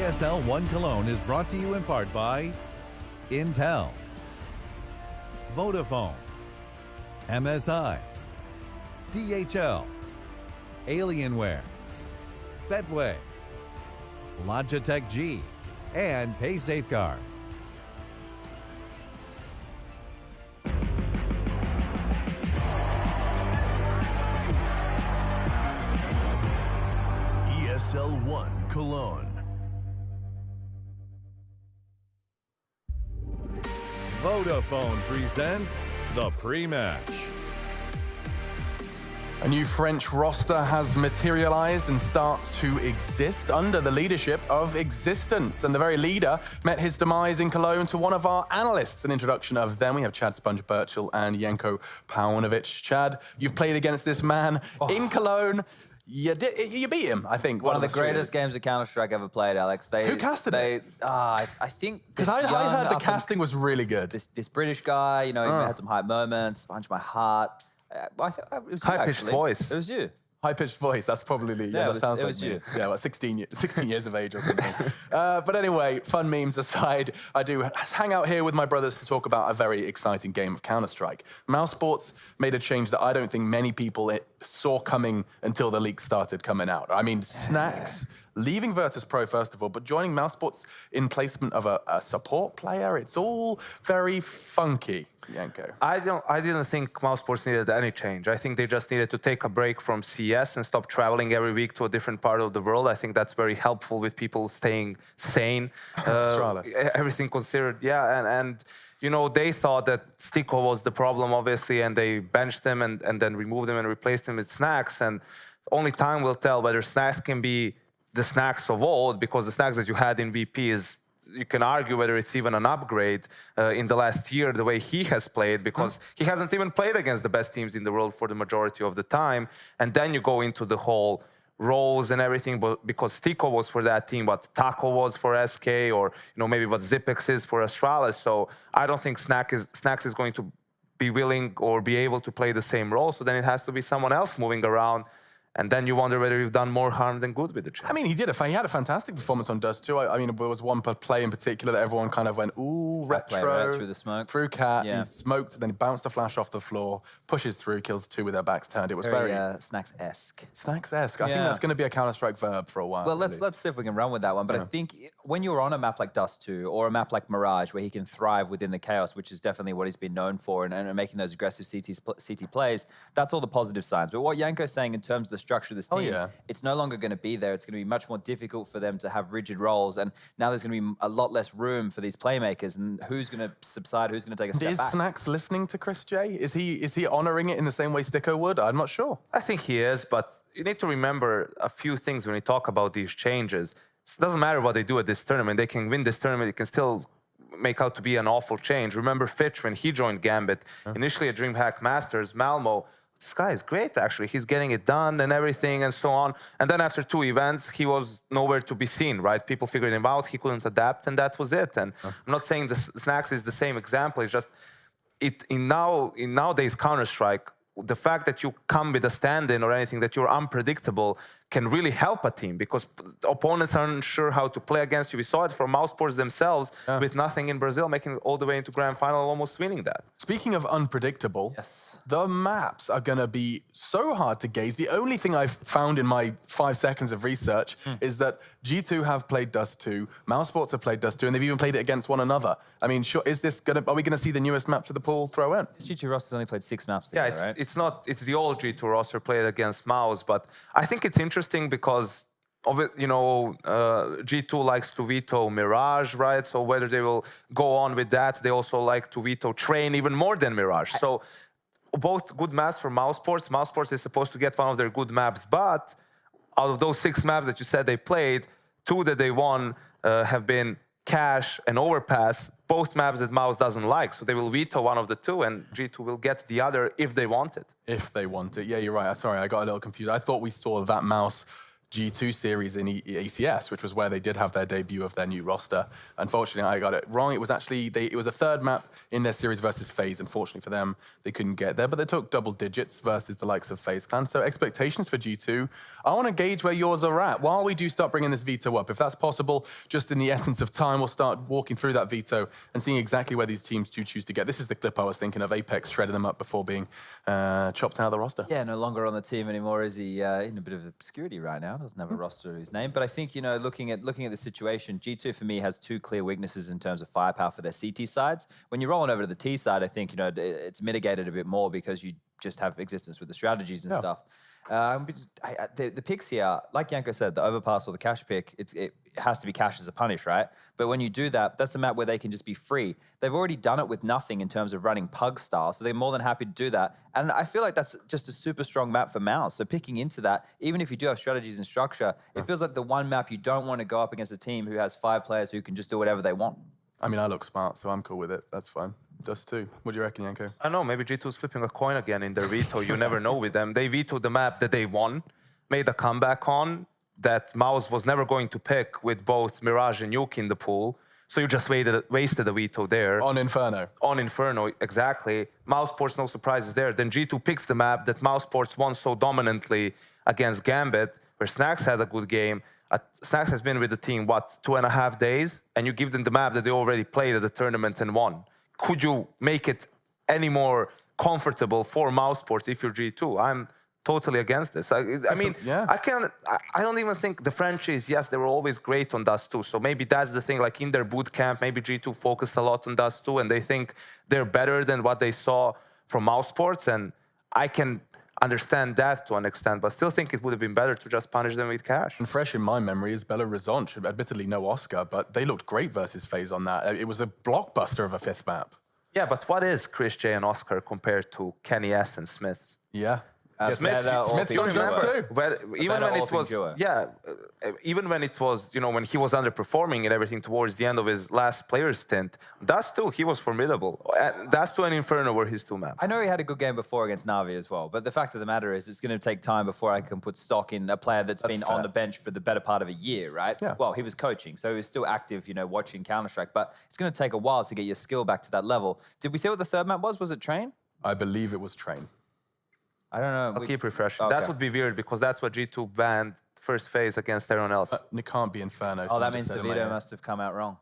ESL One Cologne is brought to you in part by Intel, Vodafone, MSI, DHL, Alienware, Betway, Logitech G, and PaySafeguard. ESL One Cologne. Vodafone presents the pre-match. A new French roster has materialized and starts to exist under the leadership of Existence. And the very leader met his demise in Cologne. To one of our analysts, an introduction of them. We have Chad Sponge-Birchall and Janko Paunovic. Chad, you've played against this man in Cologne. You beat him, I think. One of the greatest games of Counter-Strike ever played, Alex. Who casted it? I think... Because I heard the casting was really good. This British guy, you know, he had some hype moments, Sponge my heart. I think it was high-pitched voice. It was you. High-pitched voice, that's probably, that sounds like you. Yeah, well, 16 years of age or something. But anyway, fun memes aside, I do hang out here with my brothers to talk about a very exciting game of Counter-Strike. Mousesports made a change that I don't think many people saw coming until the leaks started coming out. I mean, Snacks leaving Virtus Pro, first of all, but joining Mousesports in placement of a support player. It's all very funky, Janko. I didn't think Mousesports needed any change. I think they just needed to take a break from CS and stop traveling every week to a different part of the world. I think that's very helpful with people staying sane. Everything considered, yeah. And you know, they thought that Stico was the problem, obviously, and they benched him and then removed him and replaced him with Snacks. And only time will tell whether Snacks can be the Snacks of old, because the Snacks that you had in VP is, you can argue whether it's even an upgrade in the last year, the way he has played, because he hasn't even played against the best teams in the world for the majority of the time. And then you go into the whole roles and everything, but because Stico was for that team, what Taco was for SK, or you know, maybe what Zipex is for Astralis. So I don't think Snacks is going to be willing or be able to play the same role. So then it has to be someone else moving around. And then you wonder whether you've done more harm than good with the champ. I mean, he had a fantastic performance on Dust2. I mean, there was one play in particular that everyone kind of went, ooh, retro. Right through the smoke. Through Cat, he smoked, then he bounced the flash off the floor, pushes through, kills two with their backs turned. It was very Snacks-esque. Snacks-esque. I think that's going to be a Counter-Strike verb for a while. Well, let's see if we can run with that one. But I think when you're on a map like Dust2 or a map like Mirage, where he can thrive within the chaos, which is definitely what he's been known for, and making those aggressive CT plays, that's all the positive signs. But what Janko's saying in terms of the structure of this team, it's no longer going to be there. It's going to be much more difficult for them to have rigid roles. And now there's going to be a lot less room for these playmakers. And who's going to subside? Who's going to take a step back? Is Snacks listening to Chris J? Is he honouring it in the same way Stico would? I'm not sure. I think he is, but you need to remember a few things when you talk about these changes. It doesn't matter what they do at this tournament. They can win this tournament. It can still make out to be an awful change. Remember Fitch, when he joined Gambit, initially at DreamHack Masters, Malmo, this guy is great, actually. He's getting it done and everything and so on. And then after 2 events, he was nowhere to be seen, right? People figured him out. He couldn't adapt, and that was it. And I'm not saying the Snacks is the same example. It's just in nowadays Counter-Strike, the fact that you come with a stand-in or anything, that you're unpredictable, can really help a team, because opponents aren't sure how to play against you. We saw it from Mousesports themselves with nothing in Brazil, making it all the way into Grand Final, almost winning that. Speaking of unpredictable, the maps are going to be so hard to gauge. The only thing I've found in my 5 seconds of research is that G2 have played Dust2, Mousesports have played Dust2, and they've even played it against one another. I mean, are we going to see the newest map to the pool throw in? G2 roster's only played 6 maps together, yeah, right? it's the old G2 roster played against Mouse, but I think it's interesting because of it, you know, G2 likes to veto Mirage, right? So whether they will go on with that, they also like to veto Train even more than Mirage. So both good maps for Mousesports. Mousesports is supposed to get one of their good maps, but out of those 6 maps that you said they played, 2 that they won have been Cache and Overpass, both maps that Mouse doesn't like. So they will veto one of the 2, and G2 will get the other if they want it. If they want it. Yeah, you're right. Sorry, I got a little confused. I thought we saw that Mouse G2 series in ACS, which was where they did have their debut of their new roster. Unfortunately, I got it wrong. It was actually it was a third map in their series versus FaZe. Unfortunately for them, they couldn't get there, but they took double digits versus the likes of FaZe Clan. So expectations for G2. I want to gauge where yours are at while we do start bringing this veto up. If that's possible, just in the essence of time, we'll start walking through that veto and seeing exactly where these teams do choose to get. This is the clip I was thinking of, Apex shredding them up before being chopped out of the roster. Yeah, no longer on the team anymore. Is he in a bit of obscurity right now? Doesn't have a roster of his name. But I think, you know, looking at the situation, G2 for me has two clear weaknesses in terms of firepower for their CT sides. When you're rolling over to the T side, I think, you know, it's mitigated a bit more because you just have existence with the strategies and stuff. The picks here, like Yanko said, the overpass or the cash pick, it has to be cash as a punish, right? But when you do that, that's a map where they can just be free. They've already done it with nothing in terms of running pug style, so they're more than happy to do that. And I feel like that's just a super strong map for Mouse. So picking into that, even if you do have strategies and structure, it feels like the one map you don't want to go up against a team who has 5 players who can just do whatever they want. I mean, I look smart, so I'm cool with it. That's fine. Dust2. What do you reckon, Yanko? I don't know, maybe G2's flipping a coin again in their veto. You never know with them. They vetoed the map that they won, made a comeback on, that Mouse was never going to pick with both Mirage and Nuke in the pool. So you just wasted a veto there. On Inferno. On Inferno, exactly. Mousesports, no surprises there. Then G2 picks the map that Mousesports won so dominantly against Gambit, where Snax had a good game. Snax has been with the team, what, 2.5 days? And you give them the map that they already played at the tournament and won. Could you make it any more comfortable for Mousesports if you're G2? I'm totally against this. I mean, I don't even think the franchise, yes, they were always great on Dust2. So maybe that's the thing, like in their boot camp, maybe G2 focused a lot on Dust2 and they think they're better than what they saw from Mousesports. And I can understand that to an extent, but still think it would have been better to just punish them with cash. And fresh in my memory is Bella Rizonch. Admittedly, no Oscar, but they looked great versus FaZe on that. It was a blockbuster of a 5th map. Yeah, but what is Chris J and Oscar compared to Kenny S and Smith? Yeah. Smith's on Dust2. Even when it was, even when it was, you know, when he was underperforming and everything towards the end of his last player stint, Dust2, he was formidable. Dust2 and Inferno were his 2 maps. I know he had a good game before against Na'Vi as well, but the fact of the matter is it's going to take time before I can put stock in a player that's been on the bench for the better part of a year, right? Yeah. Well, he was coaching, so he was still active, you know, watching Counter-Strike, but it's going to take a while to get your skill back to that level. Did we say what the third map was? Was it Train? I believe it was Train. I don't know. I'll keep refreshing. Okay. That would be weird because that's what G2 banned first phase against everyone else. It can't be Inferno. Oh, that means the veto must have come out wrong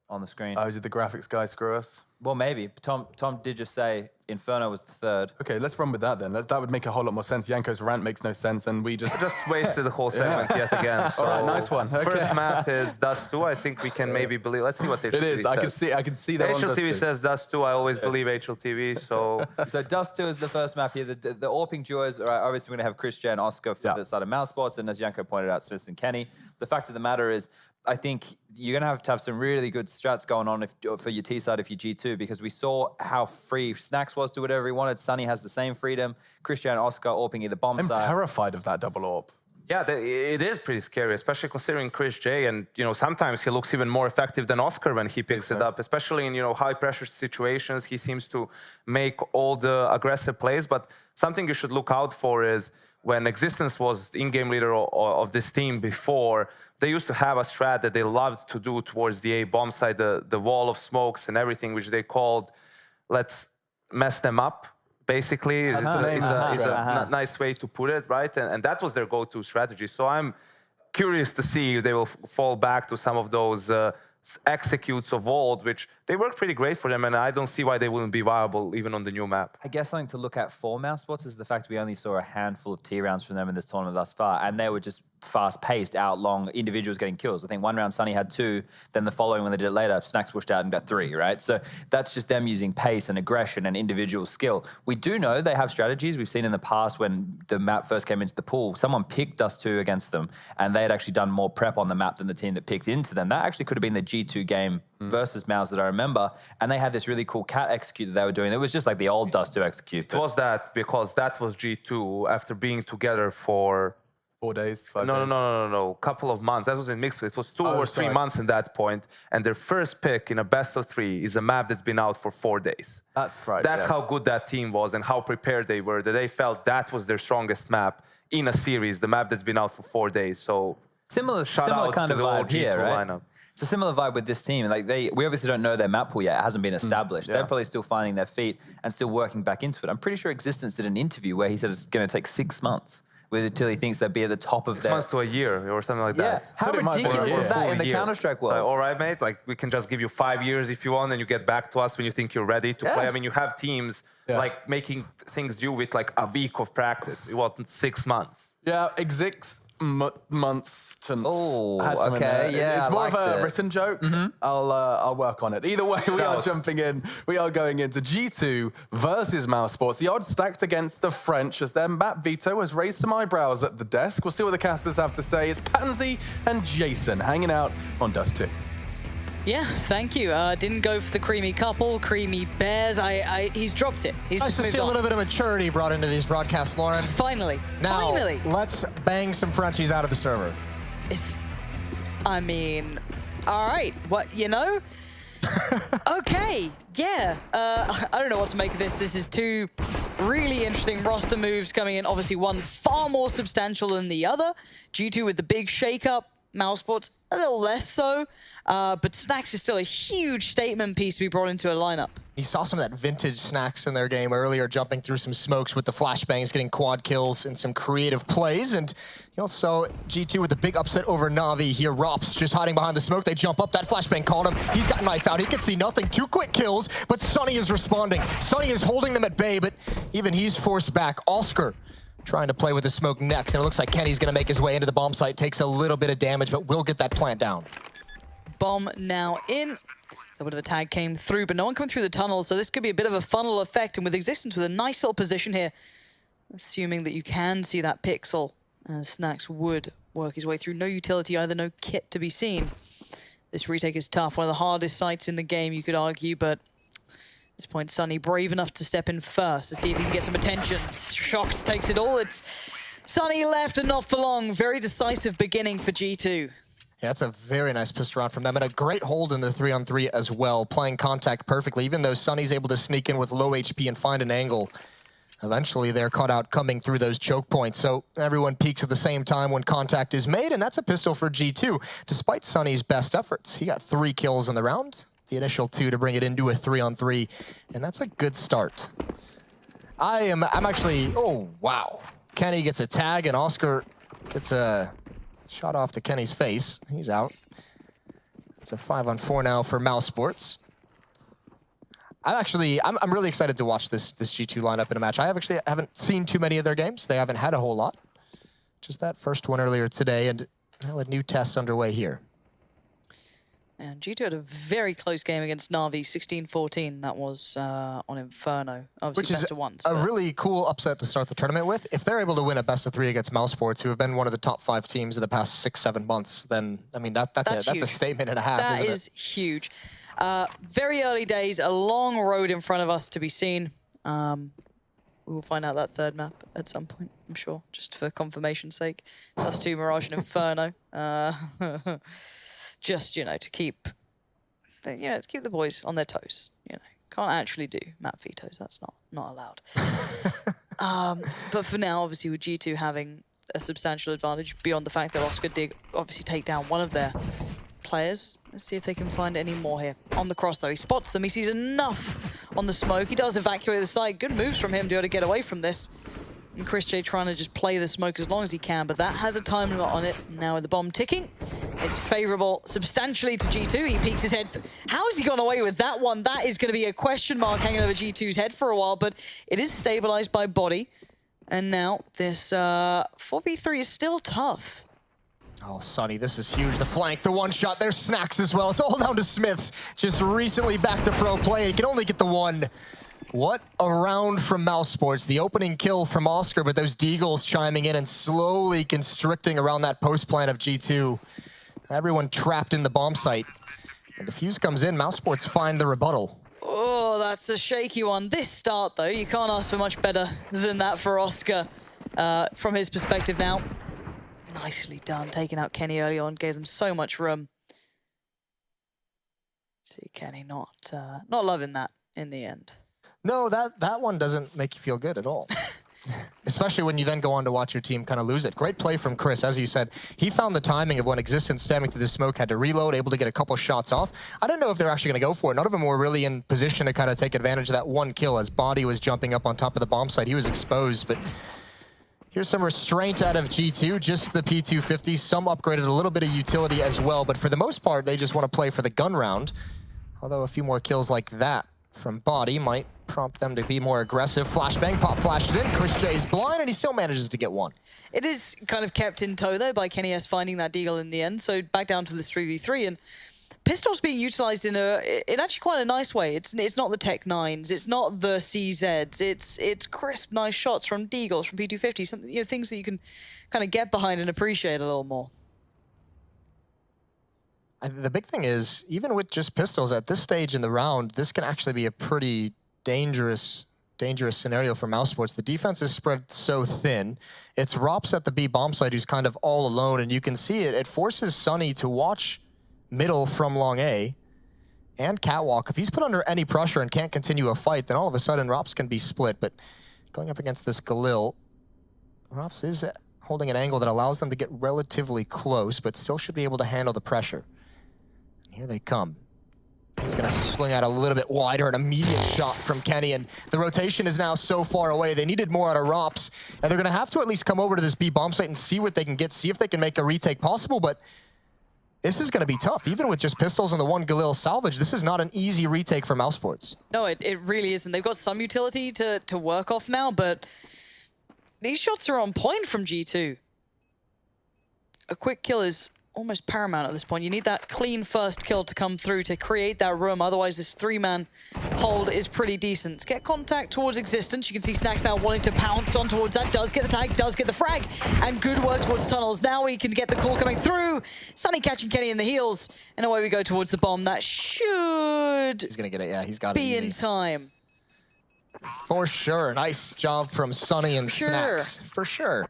on the screen. Oh, did the graphics guy screw us? Well, maybe. Tom did just say Inferno was the third. Okay, let's run with that then. That would make a whole lot more sense. Yanko's rant makes no sense, and we just wasted the whole segment yet again. So all right, nice one. Okay. First map is Dust2. I think we can maybe believe. Let's see what HLTV says. It is. I can see that. HLTV says Dust2. I always believe HLTV. So Dust2 is the first map here. The AWPing duos. Right, obviously, we're going to have Chris J and Oscar for the side of Mousesports, and as Yanko pointed out, Smith and Kenny. The fact of the matter is, I think you're going to have some really good strats going on for your T side if you're G2, because we saw how free Snax was to do whatever he wanted. Sunny has the same freedom. Christian and Oscar AWPing the bomb side. I'm terrified of that double AWP. Yeah, it is pretty scary, especially considering Chris J. And, you know, sometimes he looks even more effective than Oscar when he picks it up, especially in, you know, high-pressure situations. He seems to make all the aggressive plays. But something you should look out for is when Existence was in-game leader of this team before, they used to have a strat that they loved to do towards the A bomb side, the wall of smokes and everything, which they called, let's mess them up, basically. It's a nice way to put it, right? And that was their go-to strategy. So I'm curious to see if they will fall back to some of those executes of old, which they work pretty great for them, and I don't see why they wouldn't be viable even on the new map. I guess something to look at for Mousesports is the fact we only saw a handful of T rounds from them in this tournament thus far, and they were just fast-paced, out-long individuals getting kills. I think one round Sunny had 2, then the following when they did it later, Snax pushed out and got 3, right? So that's just them using pace and aggression and individual skill. We do know they have strategies. We've seen in the past when the map first came into the pool, someone picked Dust2 against them, and they had actually done more prep on the map than the team that picked into them. That actually could have been the G2 game versus Mouse that I remember, and they had this really cool cat execute that they were doing. It was just like the old Dust2 execute. It was that because that was G2 after being together for 4 days, 5 No, days? no. Couple of months. That was in mixed. It was 2 or 3 months in that point. And their first pick in a best of 3 is a map that's been out for 4 days. That's right. That's how good that team was and how prepared they were. That they felt that was their strongest map in a series. The map that's been out for 4 days. So similar kind of vibe here, right? Lineup. It's a similar vibe with this team. Like we obviously don't know their map pool yet. It hasn't been established. They're probably still finding their feet and still working back into it. I'm pretty sure Existence did an interview where he said it's going to take 6 months until he thinks they'll be at the top of 6 months to a year or something like that. How ridiculous is that in the Counter-Strike world? So, all right, mate, like we can just give you 5 years if you want and you get back to us when you think you're ready to play. I mean, you have teams like making things do with like a week of practice. It wasn't 6 months. Yeah, months. Oh, okay, yeah. It's more of a written joke. I'll work on it. Either way, we are jumping in. We are going into G2 versus Mousesports. The odds stacked against the French as their map veto has raised some eyebrows at the desk. We'll see what the casters have to say. It's Pansy and Jason hanging out on Dust2. Yeah, thank you. Didn't go for the creamy couple, creamy bears. He's dropped it. He's nice to see a little bit of maturity brought into these broadcasts, Lauren. Finally. Now, finally. Let's bang some Frenchies out of the server. I mean, all right. What, you know? Okay, yeah. I don't know what to make of this. This is 2 really interesting roster moves coming in. Obviously, one far more substantial than the other. G2 with the big shake-up. Mousesports a little less so, but Snax is still a huge statement piece to be brought into a lineup. You saw some of that vintage Snax in their game earlier, jumping through some smokes with the flashbangs, getting quad kills and some creative plays. And you also saw G2 with a big upset over Na'Vi here. Rops just hiding behind the smoke. They jump up. That flashbang called him. He's got knife out. He can see nothing. 2 quick kills, but Sunny is responding. Sunny is holding them at bay, but even he's forced back. Oscar trying to play with the smoke next, and it looks like Kenny's going to make his way into the bomb site. Takes a little bit of damage, but will get that plant down. Bomb now in. A bit of a tag came through, but no one coming through the tunnel, so this could be a bit of a funnel effect, and with Existence with a nice little position here, assuming that you can see that pixel, Snax would work his way through. No utility either, no kit to be seen. This retake is tough, one of the hardest sites in the game, you could argue, but at this point, Sunny brave enough to step in first to see if he can get some attention. Shox takes it all. It's Sunny left and not for long. Very decisive beginning for G2. Yeah, that's a very nice pistol round from them, and a great hold in the 3-on-3 as well, playing contact perfectly, even though Sunny's able to sneak in with low HP and find an angle. Eventually, they're caught out coming through those choke points, so everyone peaks at the same time when contact is made, and that's a pistol for G2, despite Sunny's best efforts. He got 3 kills in the round, the initial 2 to bring it into a 3-on-3, and that's a good start. I'm actually, oh, wow. Kenny gets a tag, and Oscar gets a shot off to Kenny's face. He's out. It's a 5-on-4 now for Mousesports. I'm really excited to watch this G2 lineup in a match. I haven't seen too many of their games. They haven't had a whole lot. Just that first one earlier today, and now a new test underway here. And G2 had a very close game against Na'Vi, 16-14. That was on Inferno. Obviously, which is best of ones, a really cool upset to start the tournament with. If they're able to win a best of 3 against Mousesports, who have been one of the top 5 teams in the past 6-7 months, then I mean that's a statement and a half. That is huge. Very early days, a long road in front of us to be seen. We will find out that third map at some point, I'm sure, just for confirmation's sake. Dust2, Mirage, and Inferno. Just, you know, to keep the boys on their toes. You know, can't actually do map vetoes. That's not allowed. But for now, obviously, with G2 having a substantial advantage beyond the fact that Oscar did obviously take down one of their players. Let's see if they can find any more here. On the cross, though, he spots them. He sees enough on the smoke. He does evacuate the site. Good moves from him to be able to get away from this. And Chris J trying to just play the smoke as long as he can, but that has a time limit on it. Now with the bomb ticking, it's favorable substantially to G2. He peeks his head. How has he gone away with that one? That is going to be a question mark hanging over G2's head for a while, but it is stabilized by body. And now this 4v3 is still tough. Oh, Sunny, this is huge. The flank, the one shot, there's Snax as well. It's all down to Smiths. Just recently back to pro play. He can only get the one. What a round from Mousesports. The opening kill from Oscar, but those Deagles chiming in and slowly constricting around that post plan of G2. Everyone trapped in the bomb site. And the fuse comes in, Mousesports find the rebuttal. Oh, that's a shaky one. This start, though, you can't ask for much better than that for Oscar from his perspective now. Nicely done, taking out Kenny early on, gave them so much room. See, Kenny not loving that in the end. No, that one doesn't make you feel good at all. Especially when you then go on to watch your team kind of lose it. Great play from Chris. As you said, he found the timing of when Existence spamming through the smoke, had to reload, able to get a couple shots off. I don't know if they're actually going to go for it. None of them were really in position to kind of take advantage of that one kill as Body was jumping up on top of the bomb site. He was exposed, but here's some restraint out of G2, just the P250. Some upgraded a little bit of utility as well, but for the most part, they just want to play for the gun round. Although a few more kills like that from Body might prompt them to be more aggressive. Flashbang, pop flashes in. Chris J's blind, and he still manages to get one. It is kind of kept in tow, though, by Kenny S finding that deagle in the end. So back down to this 3v3, and Pistol's being utilized in actually quite a nice way. It's not the Tech 9s, it's not the CZs, it's crisp, nice shots from deagles, from P250, something, things that you can kind of get behind and appreciate a little more. The big thing is, even with just pistols at this stage in the round, this can actually be a pretty dangerous scenario for Mousesports. The defense is spread so thin. It's Rops at the B bomb site who's kind of all alone, and you can see it. It forces Sunny to watch middle from long A and Catwalk. If he's put under any pressure and can't continue a fight, then all of a sudden Rops can be split. But going up against this Galil, Rops is holding an angle that allows them to get relatively close, but still should be able to handle the pressure. And here they come. He's going to swing out a little bit wider, an immediate shot from Kenny, and the rotation is now so far away. They needed more out of Rops, and they're going to have to at least come over to this B bomb site and see what they can get, see if they can make a retake possible, but this is going to be tough. Even with just pistols and the one Galil salvage, this is not an easy retake for Mousesports. No, it really isn't. They've got some utility to work off now, but these shots are on point from G2. A quick kill is almost paramount at this point. You need that clean first kill to come through to create that room. Otherwise, this three-man hold is pretty decent. Get contact towards Existence. You can see Snacks now wanting to pounce on towards that. Does get the tag, does get the frag, and good work towards tunnels. Now he can get the call coming through. Sunny catching Kenny in the heels, and away we go towards the bomb. That should He's going to get it, yeah, he's got it be easy. in time. For sure. Nice job from Sunny and Snacks. For sure.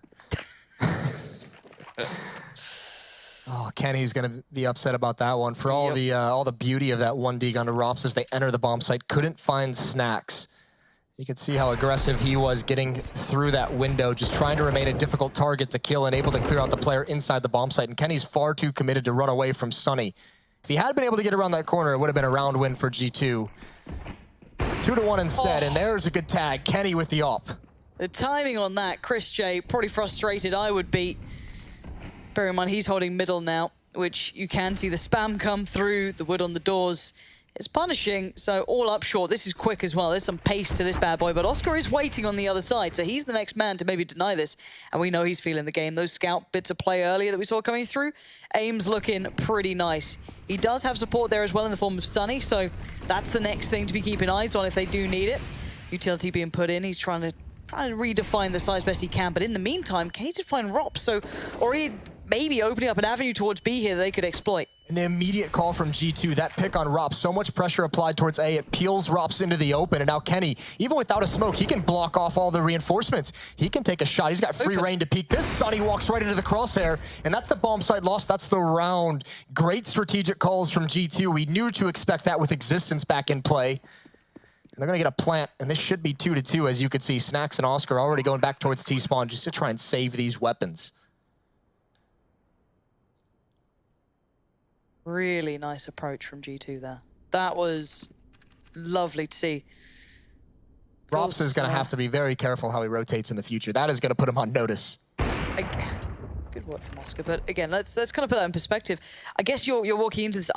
Oh, Kenny's going to be upset about that one. For all the beauty of that 1D gun to Rops as they enter the bomb site, couldn't find Snacks. You can see how aggressive he was getting through that window, just trying to remain a difficult target to kill and able to clear out the player inside the bomb site. And Kenny's far too committed to run away from Sunny. If he had been able to get around that corner, it would have been a round win for G2. 2-1 instead, and there's a good tag. Kenny with the op. The timing on that, Chris J, probably frustrated I would be. Bear in mind, he's holding middle now, which you can see the spam come through, the wood on the doors. It's punishing, so all up short. This is quick as well. There's some pace to this bad boy, but Oscar is waiting on the other side, so he's the next man to maybe deny this, and we know he's feeling the game. Those scout bits of play earlier that we saw coming through, aim's looking pretty nice. He does have support there as well in the form of Sunny, so that's the next thing to be keeping eyes on if they do need it. Utility being put in, he's trying to redefine the size best he can, but in the meantime, can he just find Rops? So already maybe opening up an avenue towards B here that they could exploit. And the immediate call from G2, that pick on Rops, so much pressure applied towards A, it peels Rops into the open, and now Kenny, even without a smoke, he can block off all the reinforcements. He can take a shot, he's got free reign to peek. This Sunny walks right into the crosshair, and that's the bomb site loss, that's the round. Great strategic calls from G2. We knew to expect that with Existence back in play. And they're gonna get a plant, and this should be 2-2, as you could see. Snacks and Oscar already going back towards T-spawn just to try and save these weapons. Really nice approach from G2 there. That was lovely to see. Rops is going to have to be very careful how he rotates in the future. That is going to put him on notice. Good work from Oscar, but again, let's kind of put that in perspective. I guess you're walking into this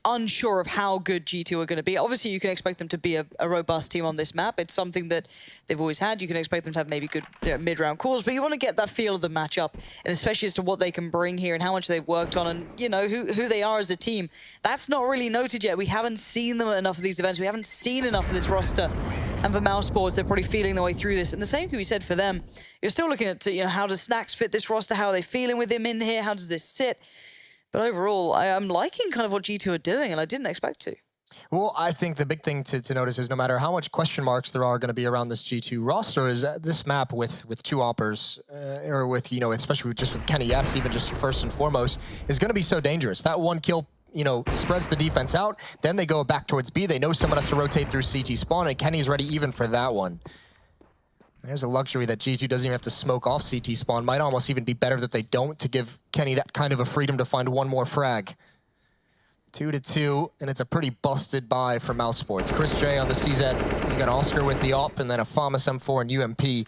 unsure of how good G2 are going to be. Obviously, you can expect them to be a robust team on this map. It's something that they've always had. You can expect them to have maybe good mid-round calls, but you want to get that feel of the matchup, and especially as to what they can bring here and how much they've worked on, and you know who they are as a team. That's not really noted yet. We haven't seen them at enough of these events. We haven't seen enough of this roster. And for Mousesports, they're probably feeling their way through this. And the same can be said for them. You're still looking at, how does Snacks fit this roster? How are they feeling with him in here? How does this sit? But overall, I'm liking kind of what G2 are doing, and I didn't expect to. Well, I think the big thing to notice is no matter how much question marks there are going to be around this G2 roster, is this map with two oppers, or with, especially just with Kenny S, even just first and foremost, is going to be so dangerous. That one kill, spreads the defense out. Then they go back towards B. They know someone has to rotate through CT spawn, and Kenny's ready even for that one. There's a luxury that G2 doesn't even have to smoke off CT spawn. Might almost even be better that they don't, to give Kenny that kind of a freedom to find one more frag. 2-2, and it's a pretty busted buy for Mousesports. Chris J on the CZ. You got Oscar with the op, and then a FAMAS M4 and UMP.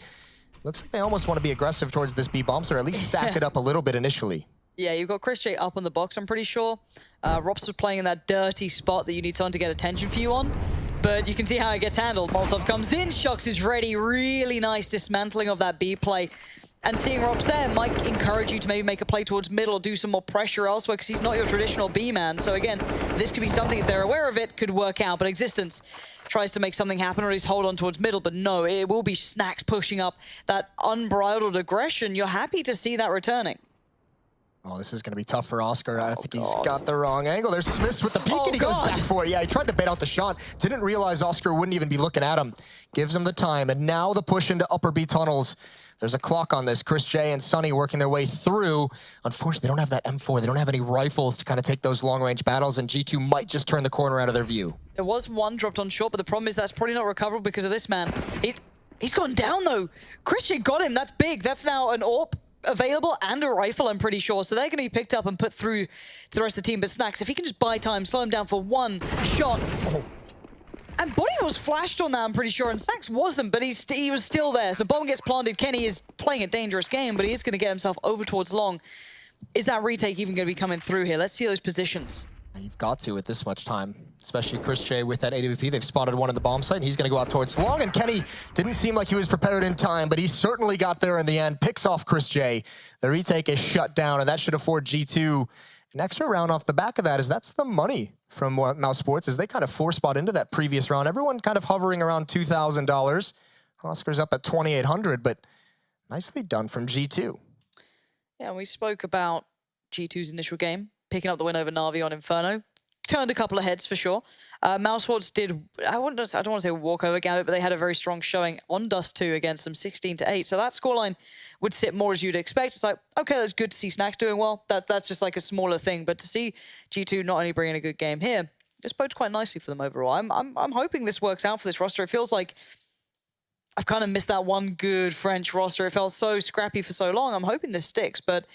Looks like they almost want to be aggressive towards this B bomb, or at least stack it up a little bit initially. Yeah, you've got Chris J up on the box, I'm pretty sure. Rops was playing in that dirty spot that you need someone to get attention for you on. But you can see how it gets handled. Molotov comes in, Shox is ready. Really nice dismantling of that B play. And seeing Rops there might encourage you to maybe make a play towards middle or do some more pressure elsewhere, because he's not your traditional B man. So again, this could be something, if they're aware of it, could work out. But Existence tries to make something happen, or at least hold on towards middle. But no, it will be Snax pushing up that unbridled aggression. You're happy to see that returning. Oh, this is going to be tough for Oscar. I think he's got the wrong angle. There's Smiths with the peek, and he goes back for it. Yeah, he tried to bait out the shot. Didn't realize Oscar wouldn't even be looking at him. Gives him the time, and now the push into upper B tunnels. There's a clock on this. Chris J and Sunny working their way through. Unfortunately, they don't have that M4. They don't have any rifles to kind of take those long-range battles, and G2 might just turn the corner out of their view. There was one dropped on short, but the problem is that's probably not recoverable because of this man. He's gone down, though. Chris J got him. That's big. That's now an AWP available and a rifle, I'm pretty sure. So they're going to be picked up and put through to the rest of the team. But Snax, if he can just buy time, slow him down for one shot. And Body was flashed on that, I'm pretty sure, and Snax wasn't, but he was still there. So bomb gets planted. Kenny is playing a dangerous game, but he is going to get himself over towards long. Is that retake even going to be coming through here? Let's see those positions. You've got to with this much time, especially Chris J with that AWP. They've spotted one in the bomb site, and he's going to go out towards long, and Kenny didn't seem like he was prepared in time, but he certainly got there in the end. Picks off Chris J. The retake is shut down, and that should afford G2 an extra round off the back of that, as that's the money from Mousesports, as they kind of four-spot into that previous round. Everyone kind of hovering around $2,000. Oscar's up at $2,800, but nicely done from G2. Yeah, we spoke about G2's initial game, picking up the win over Na'Vi on Inferno. Turned a couple of heads for sure. Mousesports did, I don't want to say a walkover Gambit, but they had a very strong showing on Dust2 against them, 16-8. So that scoreline would sit more as you'd expect. It's like, okay, that's good to see Snax doing well. That's just like a smaller thing. But to see G2 not only bringing a good game here, this bodes quite nicely for them overall. I'm hoping this works out for this roster. It feels like I've kind of missed that one good French roster. It felt so scrappy for so long. I'm hoping this sticks, but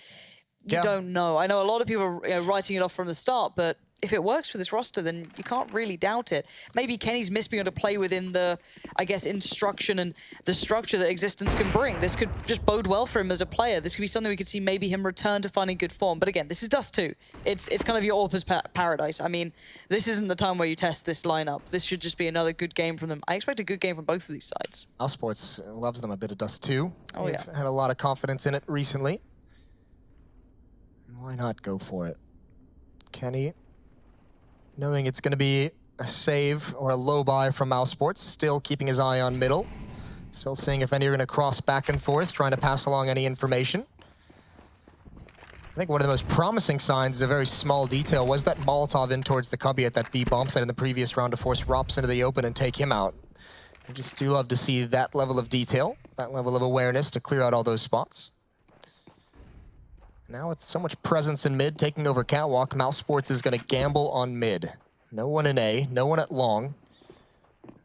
you don't know. I know a lot of people are writing it off from the start, but if it works for this roster, then you can't really doubt it. Maybe Kenny's missed being able to play within the, I guess, instruction and the structure that Existence can bring. This could just bode well for him as a player. This could be something we could see maybe him return to finding good form. But again, this is Dust2. It's kind of your AWPer's paradise. I mean, this isn't the time where you test this lineup. This should just be another good game from them. I expect a good game from both of these sides. Mousesports loves them a bit of Dust2. Oh, yeah. They've had a lot of confidence in it recently. Why not go for it? Kenny, knowing it's going to be a save or a low buy from Mousesports, still keeping his eye on middle. Still seeing if any are going to cross back and forth, trying to pass along any information. I think one of the most promising signs is a very small detail was that Molotov in towards the cubby at that B bomb site in the previous round to force Rops into the open and take him out. I just do love to see that level of detail, that level of awareness to clear out all those spots. Now with so much presence in mid, taking over Catwalk, Mousesports is going to gamble on mid. No one in A, no one at long.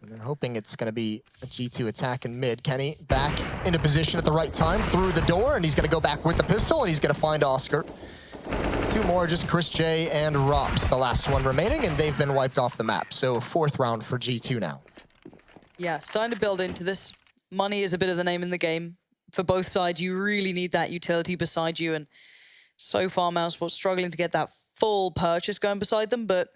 And they're hoping it's going to be a G2 attack in mid. Kenny back into position at the right time, through the door, and he's going to go back with the pistol, and he's going to find Oscar. Two more, just Chris J and Rops, the last one remaining, and they've been wiped off the map. So fourth round for G2 now. Yeah, starting to build into this. Money is a bit of the name in the game. For both sides, you really need that utility beside you, and so far Mousesports struggling to get that full purchase going beside them, but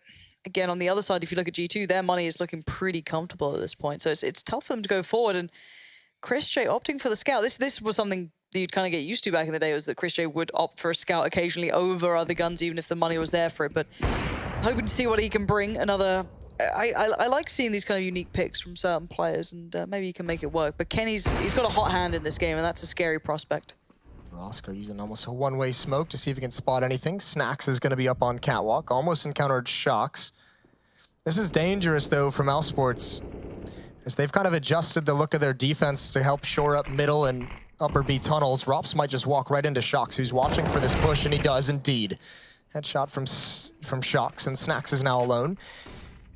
again, on the other side, if you look at G2, their money is looking pretty comfortable at this point, so it's tough for them to go forward, and Chris J opting for the scout. This was something that you'd kind of get used to back in the day, was that Chris J would opt for a scout occasionally over other guns, even if the money was there for it, but hoping to see what he can bring. Another... I like seeing these kind of unique picks from certain players, and maybe he can make it work. But Kenny's got a hot hand in this game, and that's a scary prospect. Oscar using almost a one-way smoke to see if he can spot anything. Snax is going to be up on Catwalk, almost encountered Shox. This is dangerous, though, for Mousesports, as they've kind of adjusted the look of their defense to help shore up middle and upper B tunnels. Rops might just walk right into Shox, who's watching for this push, and he does indeed. Headshot from Shox, and Snacks is now alone.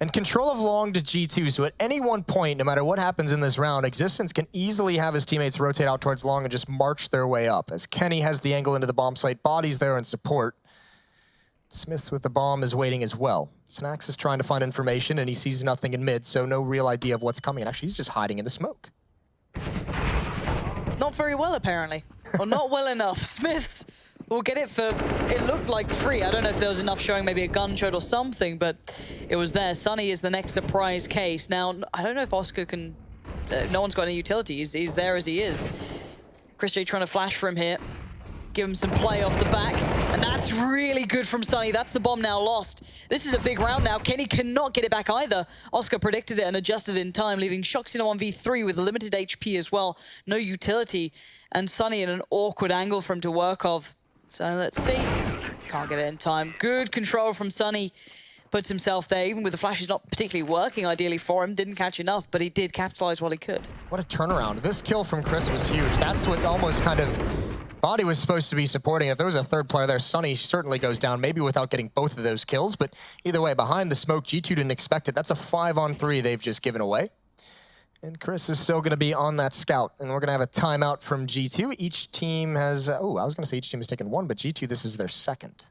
And control of long to G2, so at any one point, no matter what happens in this round, Existence can easily have his teammates rotate out towards long and just march their way up, as Kenny has the angle into the bomb site, Body's there in support. Smith with the bomb is waiting as well. Snacks is trying to find information, and he sees nothing in mid, so no real idea of what's coming. And actually, he's just hiding in the smoke. Not very well, apparently. Or not well enough. Smiths will get it for, it looked like free. I don't know if there was enough showing maybe a gunshot or something, but it was there. Sunny is the next surprise case. Now, I don't know if Oscar can, no one's got any utility. He's there as he is. Chris J trying to flash for him here. Give him some play off the back. And that's really good from Sunny. That's the bomb now lost. This is a big round now. Kenny cannot get it back either. Oscar predicted it and adjusted in time, leaving Shox in a 1v3 with limited HP as well. No utility. And Sunny in an awkward angle for him to work off. So let's see. Can't get it in time. Good control from Sunny. Puts himself there, even with the flashes not particularly working ideally for him. Didn't catch enough, but he did capitalize while he could. What a turnaround. This kill from Chris was huge. That's what almost kind of Body was supposed to be supporting. If there was a third player there, Sunny certainly goes down, maybe without getting both of those kills. But either way, behind the smoke, G2 didn't expect it. That's a 5-on-3 they've just given away. And Chris is still going to be on that scout. And we're going to have a timeout from G2. Each team has, I was going to say each team has taken one, but G2, this is their second.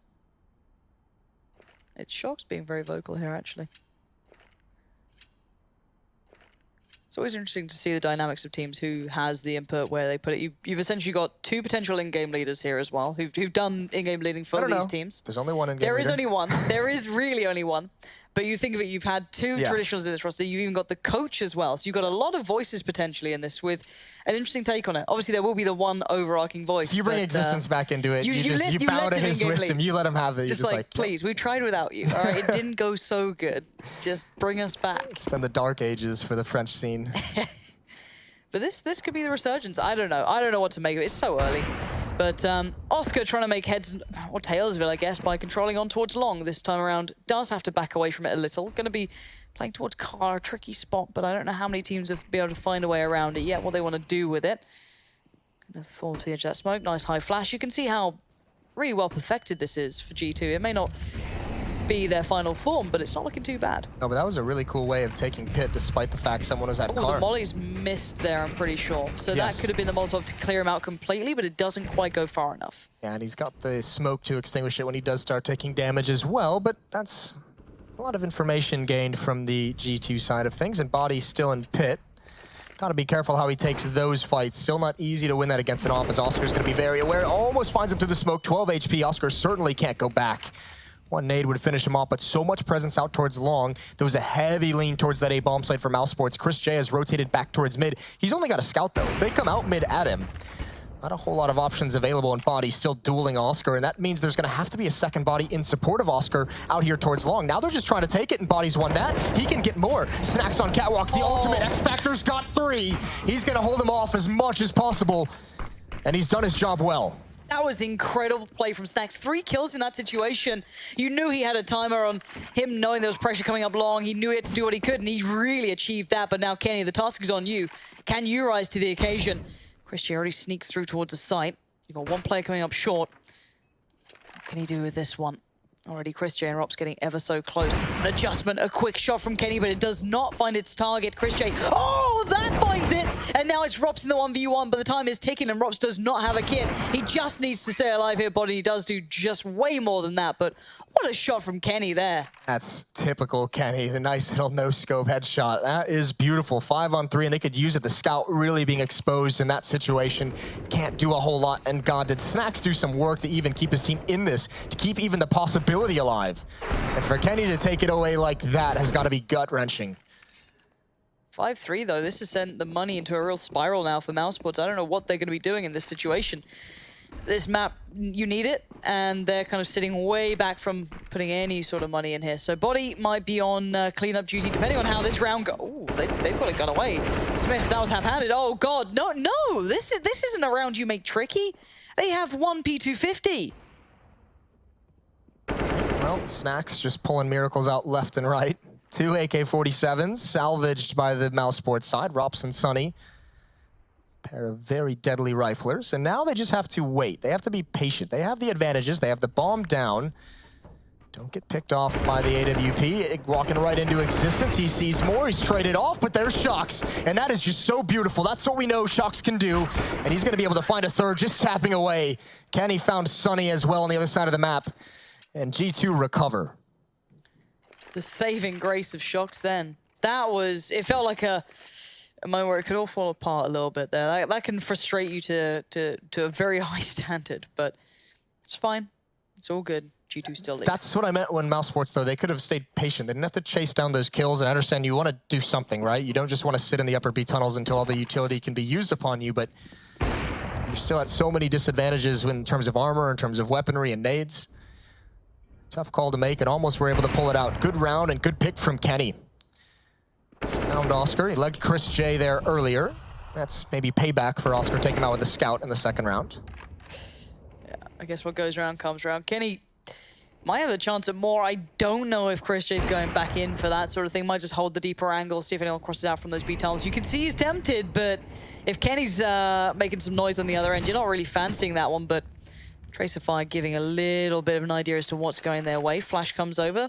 It's Shox being very vocal here, actually. It's always interesting to see the dynamics of teams, who has the input, where they put it. You've essentially got two potential in-game leaders here as well, who've done in-game leading for these teams. There's only one in-game leader. There is only one. There is really only one. But you think of it, you've had two traditionals in this roster. You've even got the coach as well. So you've got a lot of voices potentially in this, with an interesting take on it. Obviously, there will be the one overarching voice. If you bring Existence back into it, you bow to his wisdom. You let him have it. Just like, please, we've tried without you. All right, it didn't go so good. Just bring us back. It's been the dark ages for the French scene. But this could be the resurgence. I don't know. I don't know what to make of it. It's so early. But Oscar trying to make heads or tails of it, I guess, by controlling on towards long this time around. Does have to back away from it a little. Going to be playing towards car, a tricky spot, but I don't know how many teams have been able to find a way around it yet, what they want to do with it. Going to fall to the edge of that smoke. Nice high flash. You can see how really well perfected this is for G2. It may not be their final form, but it's not looking too bad. No, but that was a really cool way of taking pit, despite the fact someone was at car. The molly's missed there, I'm pretty sure. So that could have been the Molotov to clear him out completely, but it doesn't quite go far enough. Yeah, and he's got the smoke to extinguish it when he does start taking damage as well, but that's a lot of information gained from the G2 side of things, and Body's still in pit. Gotta be careful how he takes those fights. Still not easy to win that against an off, as Oscar's gonna be very aware. Almost finds him through the smoke, 12 HP. Oscar certainly can't go back. One nade would finish him off, but so much presence out towards long. There was a heavy lean towards that A bomb site for Mousesports. Chris J has rotated back towards mid. He's only got a scout, though. They come out mid at him. Not a whole lot of options available, and Body still dueling Oscar, and that means there's going to have to be a second Body in support of Oscar out here towards long. Now they're just trying to take it, and Body's won that. He can get more. Snacks on Catwalk. The ultimate X-Factor's got 3. He's going to hold him off as much as possible, and he's done his job well. That was incredible play from Snacks. 3 kills in that situation. You knew he had a timer on him, knowing there was pressure coming up long. He knew he had to do what he could, and he really achieved that. But now, Kenny, the task is on you. Can you rise to the occasion? Christian already sneaks through towards the site. You've got one player coming up short. What can he do with this one? Already Chris J and Rop's getting ever so close. An adjustment, a quick shot from Kenny, but it does not find its target. Chris J, oh, that finds it! And now it's Rops in the 1v1, but the time is ticking and Rops does not have a kit. He just needs to stay alive here, but he does do just way more than that. But what a shot from Kenny there. That's typical Kenny, the nice little no-scope headshot. That is beautiful. 5-on-3, and they could use it. The scout really being exposed in that situation. Can't do a whole lot, and God, did Snacks do some work to even keep his team in this, to keep even the possibility alive. And for Kenny to take it away like that has got to be gut-wrenching. 5-3, though. This has sent the money into a real spiral now for Mousesports. I don't know what they're going to be doing in this situation. This map, you need it, and they're kind of sitting way back from putting any sort of money in here. So Body might be on cleanup duty, depending on how this round goes. Oh, they've got it gun away. Smith, that was half-handed. Oh, God, no, this isn't a round you make tricky. They have 1 P250. Well, Snacks just pulling miracles out left and right. 2 AK-47s salvaged by the Mousesports side. Rops and Sunny. Pair of very deadly riflers. And now they just have to wait. They have to be patient. They have the advantages. They have the bomb down. Don't get picked off by the AWP. Walking right into existence. He sees more. He's traded off, but there's Shox. And that is just so beautiful. That's what we know Shox can do. And he's going to be able to find a third just tapping away. Kenny found Sunny as well on the other side of the map. And G2 recover. The saving grace of Shox then. That was, it felt like a moment where it could all fall apart a little bit there. That can frustrate you to a very high standard, but it's fine. It's all good. G2 still leads. That's what I meant when Mousesports, though. They could have stayed patient. They didn't have to chase down those kills. And I understand you want to do something, right? You don't just want to sit in the upper B tunnels until all the utility can be used upon you, but you're still at so many disadvantages in terms of armor, in terms of weaponry and nades. Tough call to make, and almost were able to pull it out. Good round and good pick from Kenny. Found Oscar. He legged Chris J there earlier. That's maybe payback for Oscar taking him out with a scout in the second round. Yeah, I guess what goes around comes around. Kenny might have a chance at more. I don't know if Chris J's going back in for that sort of thing. Might just hold the deeper angle, see if anyone crosses out from those B tunnels. You can see he's tempted, but if Kenny's making some noise on the other end, you're not really fancying that one, but Tracer Fire giving a little bit of an idea as to what's going their way. Flash comes over.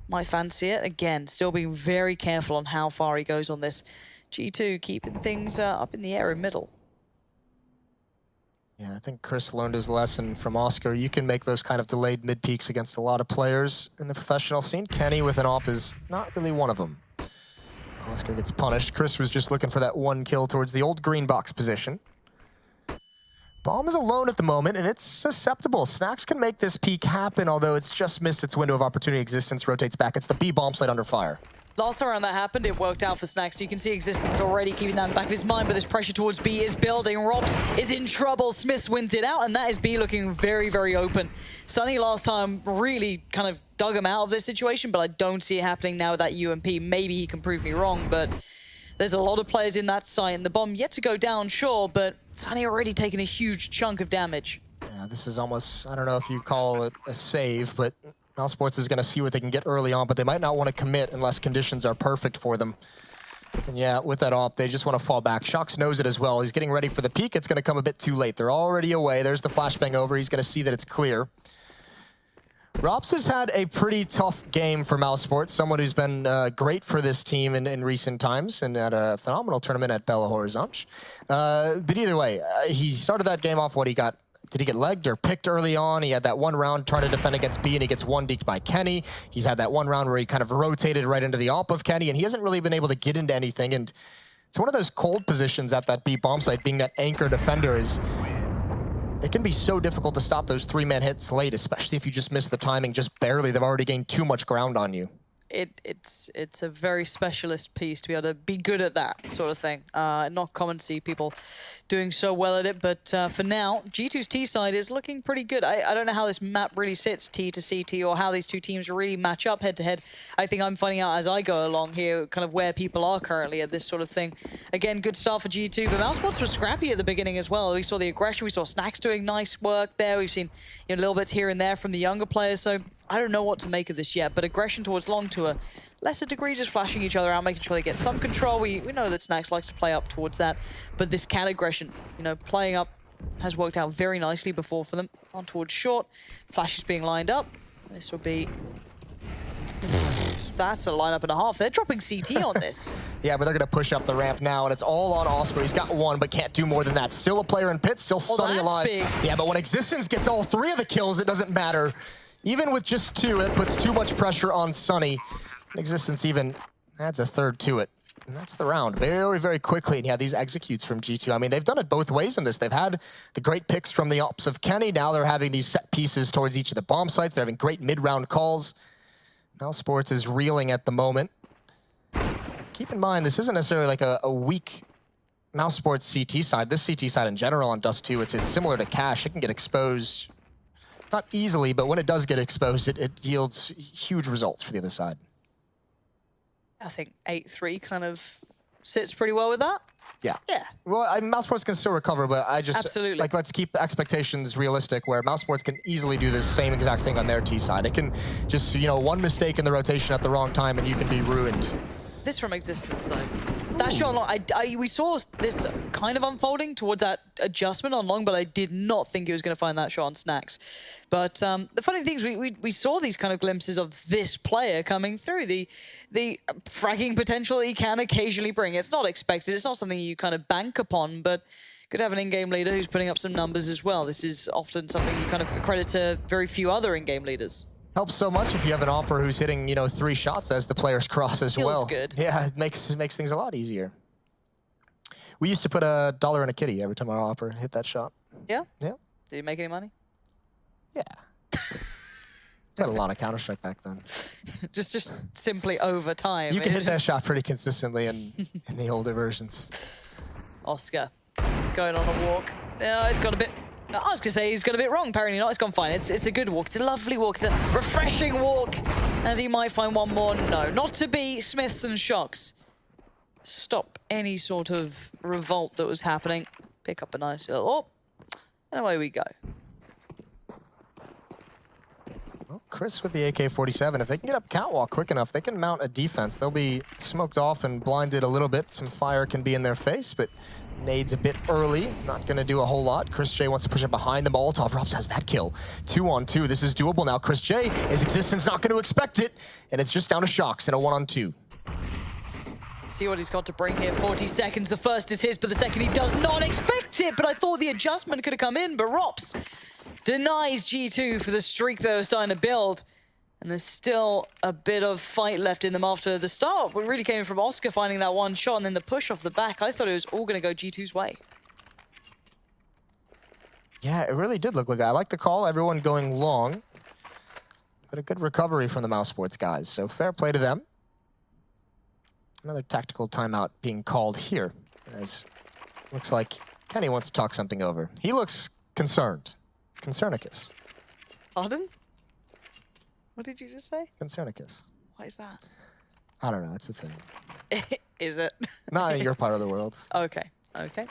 Might fancy it. Again, still being very careful on how far he goes on this. G2 keeping things up in the air in middle. Yeah, I think Chris learned his lesson from Oscar. You can make those kind of delayed mid-peaks against a lot of players in the professional scene. Kenny with an AWP is not really one of them. Oscar gets punished. Chris was just looking for that one kill towards the old green box position. Bomb is alone at the moment, and it's susceptible. Snax can make this peak happen, although it's just missed its window of opportunity. Existence rotates back. It's the B bomb site under fire. Last time around that happened, it worked out for Snax. So you can see Existence already keeping that in the back of his mind, but this pressure towards B is building. Rops is in trouble. Smiths wins it out, and that is B looking very, very open. Sunny last time really kind of dug him out of this situation, but I don't see it happening now with that UMP. Maybe he can prove me wrong, but there's a lot of players in that site, and the bomb yet to go down, sure, but Sunny already taken a huge chunk of damage. Yeah, this is almost, I don't know if you call it a save, but Mousesports is going to see what they can get early on, but they might not want to commit unless conditions are perfect for them. And yeah, with that AWP, they just want to fall back. Shox knows it as well. He's getting ready for the peak. It's going to come a bit too late. They're already away. There's the flashbang over. He's going to see that it's clear. Rops has had a pretty tough game for Mousesports, someone who's been great for this team in recent times and at a phenomenal tournament at Belo Horizonte. But either way, he started that game off what he got. Did he get legged or picked early on? He had that one round trying to defend against B, and he gets one deked by Kenny. He's had that one round where he kind of rotated right into the AWP of Kenny, and he hasn't really been able to get into anything. And it's one of those cold positions at that B bomb site, being that anchor defender is... It can be so difficult to stop those three-man hits late, especially if you just miss the timing just barely. They've already gained too much ground on you. It's a very specialist piece to be able to be good at that sort of thing. Not common to see people doing so well at it, but for now, G2's T side is looking pretty good. I don't know how this map really sits T to CT or how these two teams really match up head to head. I think I'm finding out as I go along here kind of where people are currently at this sort of thing. Again, good start for G2, but Mousesports was scrappy at the beginning as well. We saw the aggression, we saw Snax doing nice work there. We've seen little bits here and there from the younger players, so I don't know what to make of this yet, but aggression towards long to a lesser degree, just flashing each other out, making sure they get some control. We know that Snax likes to play up towards that, but this cat aggression, playing up has worked out very nicely before for them. On towards short, Flash is being lined up. This will be... That's a lineup and a half. They're dropping CT on this. Yeah, but they're going to push up the ramp now, and it's all on Oscar. He's got one, but can't do more than that. Still a player in pit, still Sunny alive. Big. Yeah, but when Existence gets all three of the kills, it doesn't matter. Even with just two, it puts too much pressure on Sunny. Existence even adds a third to it. And that's the round very, very quickly. And yeah, these executes from G2. I mean, they've done it both ways in this. They've had the great picks from the ops of Kenny. Now they're having these set pieces towards each of the bomb sites. They're having great mid-round calls. Mousesports is reeling at the moment. Keep in mind, this isn't necessarily like a weak Mousesports CT side. This CT side in general on Dust2, it's similar to Cash. It can get exposed, not easily, but when it does get exposed, it yields huge results for the other side. I think 8-3 kind of sits pretty well with that. Yeah. Yeah. Well, Mousesports can still recover, but I just Absolutely. like let's keep expectations realistic. Where Mousesports can easily do the same exact thing on their T side. It can just one mistake in the rotation at the wrong time, and you can be ruined. This from Existence, though. That shot long, we saw this kind of unfolding towards that adjustment on long, but I did not think he was going to find that shot on Snacks. But the funny thing is we saw these kind of glimpses of this player coming through, the fragging potential he can occasionally bring. It's not expected, it's not something you kind of bank upon, but could have an in-game leader who's putting up some numbers as well. This is often something you kind of credit to very few other in-game leaders. Helps so much if you have an Opera who's hitting, 3 shots as the players cross as well. Feels good. Yeah, it makes things a lot easier. We used to put $1 in a kitty every time our Opera hit that shot. Yeah? Yeah. Did you make any money? Yeah. Got a lot of Counter-Strike back then. just simply over time. You can hit that shot pretty consistently in the older versions. Oscar going on a walk. It's got a bit... I was going to say he's got a bit wrong. Apparently not. It's gone fine. It's a good walk. It's a lovely walk. It's a refreshing walk. As he might find one more. No, not to be Smiths and Shocks. Stop any sort of revolt that was happening. Pick up a nice little... Oh, and away we go. Well, Chris with the AK-47. If they can get up catwalk quick enough, they can mount a defense. They'll be smoked off and blinded a little bit. Some fire can be in their face, but... Nades a bit early, not going to do a whole lot. Chris J wants to push it behind the Molotov. Robs has that kill. 2-on-2. This is doable now. Chris J, his Existence not going to expect it, and it's just down to Shocks in a 1-on-2. See what he's got to bring here. 40 seconds. The first is his, but the second he does not expect it. But I thought the adjustment could have come in, but Rops denies G2 for the streak they were starting to build. And there's still a bit of fight left in them after the start. What really came from Oscar finding that one shot and then the push off the back. I thought it was all going to go G2's way. Yeah, it really did look like that. I like the call, everyone going long. But a good recovery from the Mousesports guys, so fair play to them. Another tactical timeout being called here, as looks like Kenny wants to talk something over. He looks concerned. Concernicus. Pardon? What did you just say? Concernicus. What is that? I don't know, it's a thing. Is it? Not in your part of the world. Okay, okay.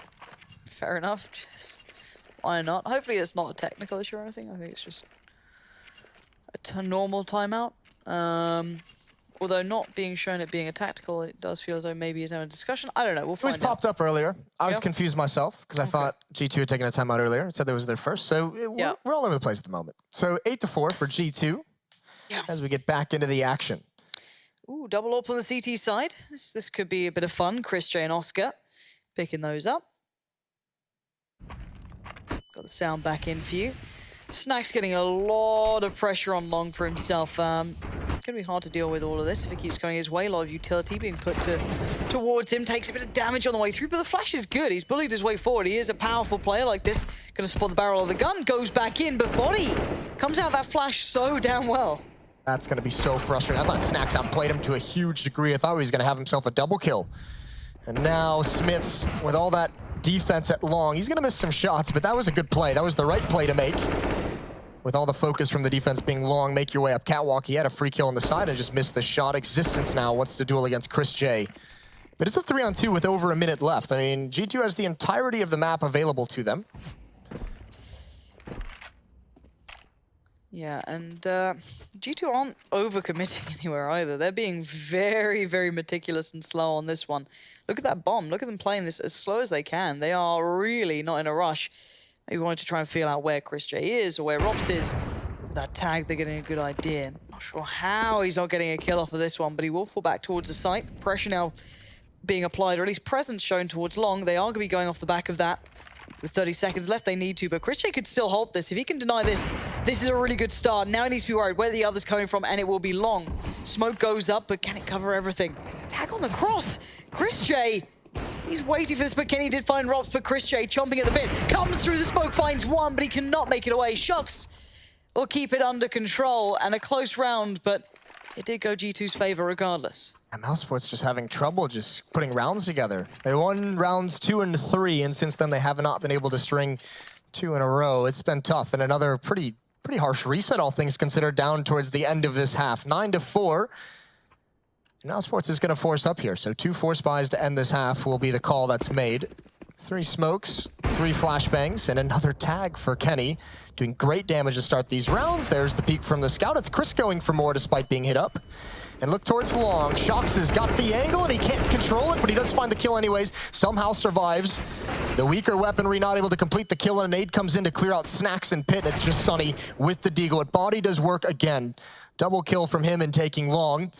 Fair enough. Just, why not? Hopefully it's not a technical issue or anything. I think it's just a normal timeout. Although not being shown it being a tactical, it does feel as though maybe he's having a discussion. I don't know, we'll find out. It was popped up earlier. I was Yep. confused myself, because I thought G2 had taken a timeout earlier. It said that was their first, so we're all over the place at the moment. So 8-4 for G2. Yeah. As we get back into the action. Ooh, double up on the CT side. This could be a bit of fun. Chris J and Oscar picking those up. Got the sound back in for you. Snack's getting a lot of pressure on long for himself. It's going to be hard to deal with all of this if it keeps going his way. A lot of utility being put towards him. Takes a bit of damage on the way through, but the flash is good. He's bullied his way forward. He is a powerful player like this. Going to spot the barrel of the gun. Goes back in, but body comes out that flash so damn well. That's going to be so frustrating. I thought Snacks outplayed him to a huge degree. I thought he was going to have himself a double kill. And now Smiths, with all that defense at long, he's going to miss some shots, but that was a good play. That was the right play to make. With all the focus from the defense being long, make your way up catwalk. He had a free kill on the side and just missed the shot. Existence now wants to duel against Chris J. But it's a 3-on-2 with over a minute left. I mean, G2 has the entirety of the map available to them. Yeah, and G2 aren't overcommitting anywhere either. They're being very, very meticulous and slow on this one. Look at that bomb. Look at them playing this as slow as they can. They are really not in a rush. Maybe wanted to try and feel out where Chris J is or where Rops is. That tag, they're getting a good idea. Not sure how he's not getting a kill off of this one, but he will fall back towards the site. Pressure now being applied, or at least presence shown towards long. They are going to be going off the back of that. With 30 seconds left, they need to, but Chris J could still hold this. If he can deny this, this is a really good start. Now he needs to be worried where the other's coming from, and it will be long. Smoke goes up, but can it cover everything? Tag on the cross. Chris J, he's waiting for this, but Kenny did find Rops, but Chris J chomping at the bit. Comes through the smoke, finds one, but he cannot make it away. Shocks will keep it under control, and a close round, but it did go G2's favor regardless. And Mousesports just having trouble just putting rounds together. They won rounds 2 and 3, and since then they have not been able to string 2 in a row. It's been tough, and another pretty harsh reset, all things considered, down towards the end of this half. 9-4. Mousesports is going to force up here, so 2 force buys to end this half will be the call that's made. 3 smokes, 3 flashbangs, and another tag for Kenny. Doing great damage to start these rounds. There's the peek from the scout. It's Chris going for more despite being hit up. And look towards long. Shox has got the angle and he can't control it, but he does find the kill anyways. Somehow survives. The weaker weaponry not able to complete the kill, and a nade comes in to clear out Snacks and Pit. It's just Sunny with the deagle. It body does work again. Double kill from him and taking long.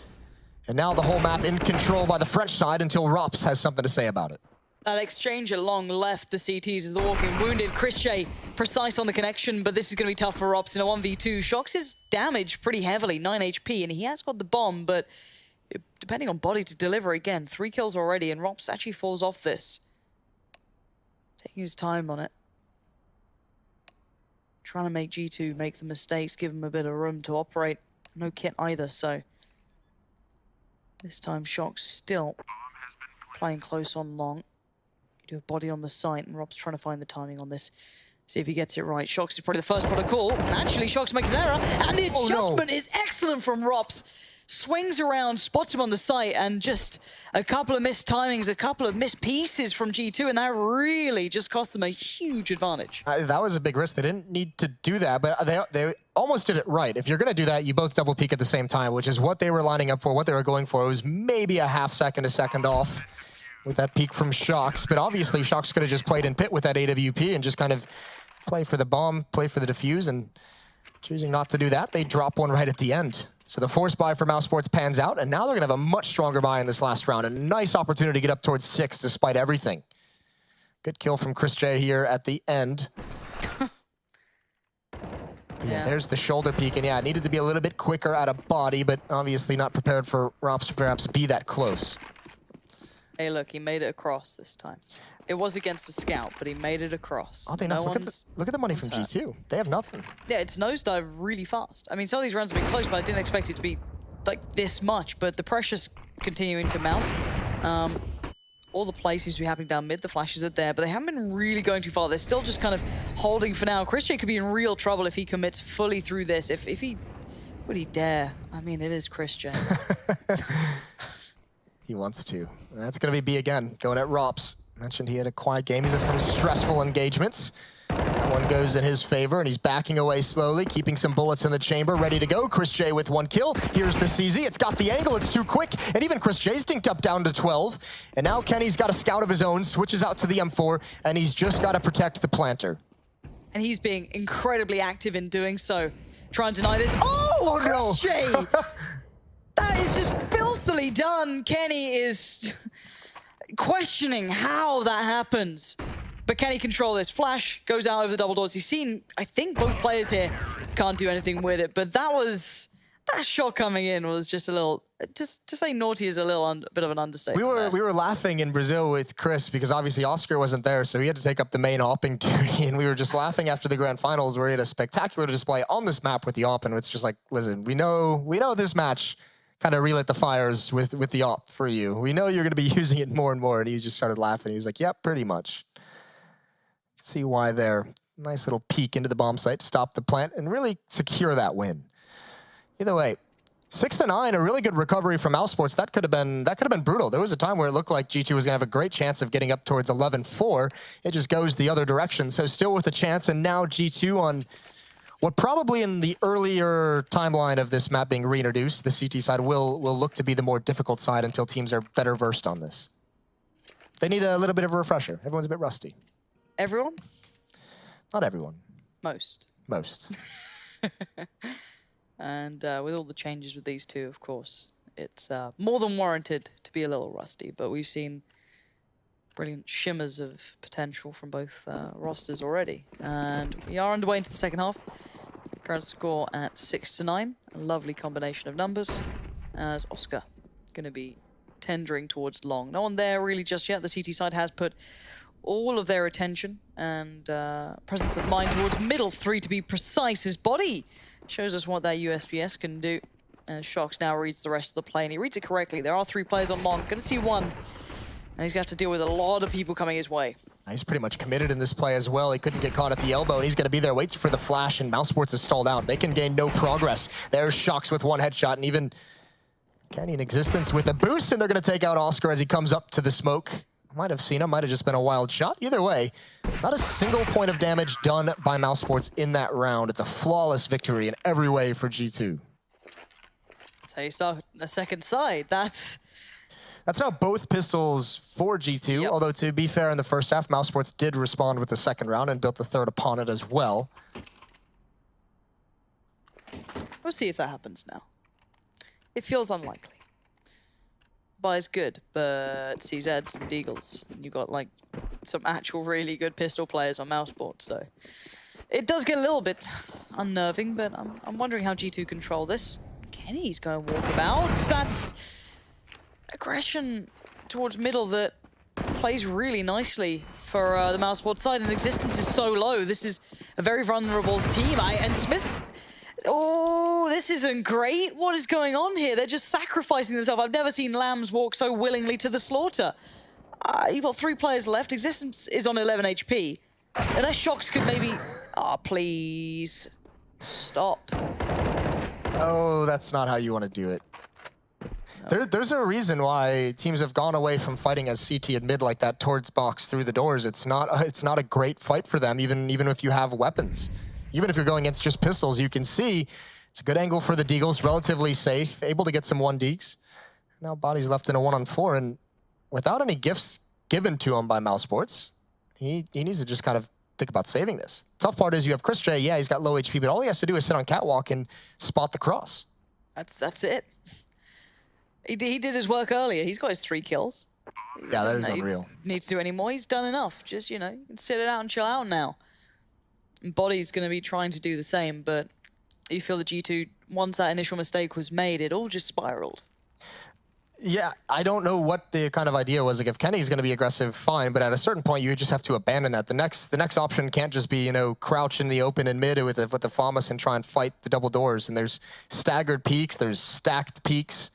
And now the whole map in control by the French side until Rops has something to say about it. That exchange at long left the CTs as the walking wounded. Chris J precise on the connection, but this is going to be tough for Rops in a 1v2. Shox is damaged pretty heavily, 9 HP, and he has got the bomb, but depending on body to deliver again, 3 kills already, and Rops actually falls off this. Taking his time on it. Trying to make G2 make the mistakes, give him a bit of room to operate. No kit either, so this time Shox still playing close on long. You do a body on the site, and Rob's trying to find the timing on this. See if he gets it right. Shox is probably the first protocol. Naturally, Shox makes an error, and the adjustment is excellent from Robs. Swings around, spots him on the site, and just a couple of missed timings, a couple of missed pieces from G2, and that really just cost them a huge advantage. That was a big risk. They didn't need to do that, but they almost did it right. If you're going to do that, you both double peek at the same time, which is what they were lining up for, what they were going for. It was maybe a half second, a second off with that peek from Shox, but obviously Shox could have just played in pit with that AWP and just kind of play for the bomb, play for the defuse, and choosing not to do that, they drop one right at the end. So the force buy for Mousesports pans out, and now they're going to have a much stronger buy in this last round. A nice opportunity to get up towards 6 despite everything. Good kill from Chris J here at the end. Yeah, there's the shoulder peek, and yeah, it needed to be a little bit quicker out of body, but obviously not prepared for Rops to perhaps be that close. Hey, look, he made it across this time. It was against the scout, but he made it across. Oh, they look at the money from G2. They have nothing. Yeah, it's nosedive really fast. I mean, some of these rounds have been close, but I didn't expect it to be like this much. But the pressure's continuing to mount. All the play seems to be happening down mid. The flashes are there, but they haven't been really going too far. They're still just kind of holding for now. Chris J could be in real trouble if he commits fully through this. If he would he dare? I mean, it is Chris J. He wants to. That's going to be B again, going at Rops. Mentioned he had a quiet game. He's just from stressful engagements. That one goes in his favor, and he's backing away slowly, keeping some bullets in the chamber, ready to go. Chris J with 1 kill. Here's the CZ. It's got the angle. It's too quick. And even Chris J's dinked up down to 12. And now Kenny's got a scout of his own, switches out to the M4, and he's just got to protect the planter. And he's being incredibly active in doing so. Trying to deny this. Oh, Chris J! That is just filthily done. Kenny is questioning how that happens. But can he control this? Flash goes out over the double doors. He's seen, I think, both players here can't do anything with it. But that shot coming in was just a little, just to say naughty is a little bit of an understatement. We were laughing in Brazil with Chris because obviously Oscar wasn't there, so he had to take up the main opping duty. And we were just laughing after the grand finals where he had a spectacular display on this map with the op. And it's just like, listen, we know this match kind of relit the fires with the op for you. We know you're going to be using it more and more. And he just started laughing. He was like, yep, pretty much. See why there. Nice little peek into the bomb site to stop the plant and really secure that win. Either way, 6-9, a really good recovery from Mousesports. That could have been brutal. There was a time where it looked like G2 was going to have a great chance of getting up towards 11-4. It just goes the other direction. So still with a chance, and now G2 on what probably in the earlier timeline of this map being reintroduced, the CT side will look to be the more difficult side until teams are better versed on this. They need a little bit of a refresher. Everyone's a bit rusty. Everyone? Not everyone. Most. Most. And with all the changes with these two, of course, it's more than warranted to be a little rusty. But we've seen brilliant shimmers of potential from both rosters already. And we are underway into the second half. Current score at 6-9. A lovely combination of numbers. As Oscar going to be tendering towards long. No one there really just yet. The CT side has put all of their attention and presence of mind towards middle 3 to be precise. His body shows us what that USPS can do. And Shox now reads the rest of the play, and he reads it correctly. There are 3 players on long. Going to see 1. And he's going to have to deal with a lot of people coming his way. He's pretty much committed in this play as well. He couldn't get caught at the elbow, and he's going to be there, waits for the flash, and Mousesports is stalled out. They can gain no progress. There's Shox with 1 headshot, and even Kenny in existence with a boost, and they're going to take out Oscar as he comes up to the smoke. Might have seen him, might have just been a wild shot. Either way, not a single point of damage done by Mousesports in that round. It's a flawless victory in every way for G2. That's how you start a second side. That's how both pistols for G2, Yep. although to be fair, in the first half, Mousesports did respond with the second round and built the third upon it as well. We'll see if that happens now. It feels unlikely. Buy's good, but CZs and Deagles. You got like some actual really good pistol players on Mousesports, so it does get a little bit unnerving. But I'm wondering how G2 control this. Kenny's going walkabouts. That's aggression towards middle that plays really nicely for the Mousesports side, and existence is so low. This is a very vulnerable team. And Smith's. Oh, this isn't great. What is going on here? They're just sacrificing themselves. I've never seen Lambs walk so willingly to the slaughter. You've got 3 players left. Existence is on 11 HP. Unless Shocks could maybe... please. Stop. Oh, that's not how you want to do it. There's a reason why teams have gone away from fighting as CT and mid like that towards box through the doors. It's not a great fight for them, even if you have weapons. Even if you're going against just pistols, you can see it's a good angle for the Deagles, relatively safe, able to get some 1-deeks. Now Body's left in a 1-on-4, and without any gifts given to him by Mousesports, he needs to just kind of think about saving this. Tough part is you have Chris J, yeah, he's got low HP, but all he has to do is sit on catwalk and spot the cross. That's it. He did his work earlier. He's got his 3 kills. Yeah, that is unreal. Need to do any more. He's done enough. Just, you can sit it out and chill out now. And Body's going to be trying to do the same, but you feel the G2, once that initial mistake was made, it all just spiraled. Yeah, I don't know what the kind of idea was. Like, if Kenny's going to be aggressive, fine, but at a certain point, you just have to abandon that. The next option can't just be, crouch in the open and mid with the FAMAS and try and fight the double doors. And there's staggered peaks, there's stacked peaks.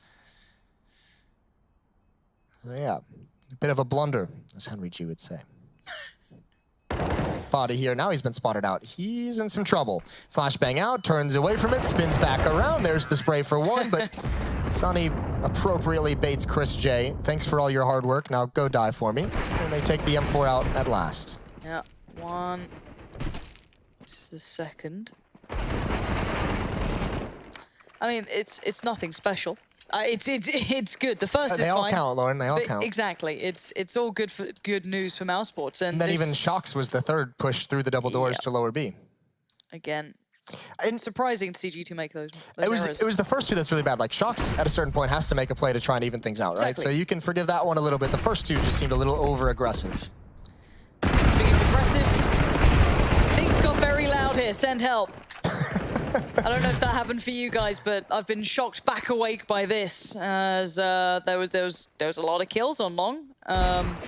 So yeah, a bit of a blunder, as Henry G would say. Body here, now he's been spotted out. He's in some trouble. Flashbang out, turns away from it, spins back around. There's the spray for 1, but Sonny appropriately baits Chris J. Thanks for all your hard work. Now go die for me. And they take the M4 out at last. Yeah, 1. This is the second. I mean, it's nothing special. It's good. The first is fine. They all count, Lauren. They all count. Exactly. It's all good news for Mousesports. And then even Shocks was the third push through the double doors to lower B. Again, it's surprising to see G2 make those errors. It was the first 2 that's really bad. Like, Shocks at a certain point has to make a play to try and even things out, right? So you can forgive that one a little bit. The first 2 just seemed a little over-aggressive. Speaking of aggressive, things got very loud here. Send help. I don't know if that happened for you guys, but I've been shocked back awake by this, as there was a lot of kills on long.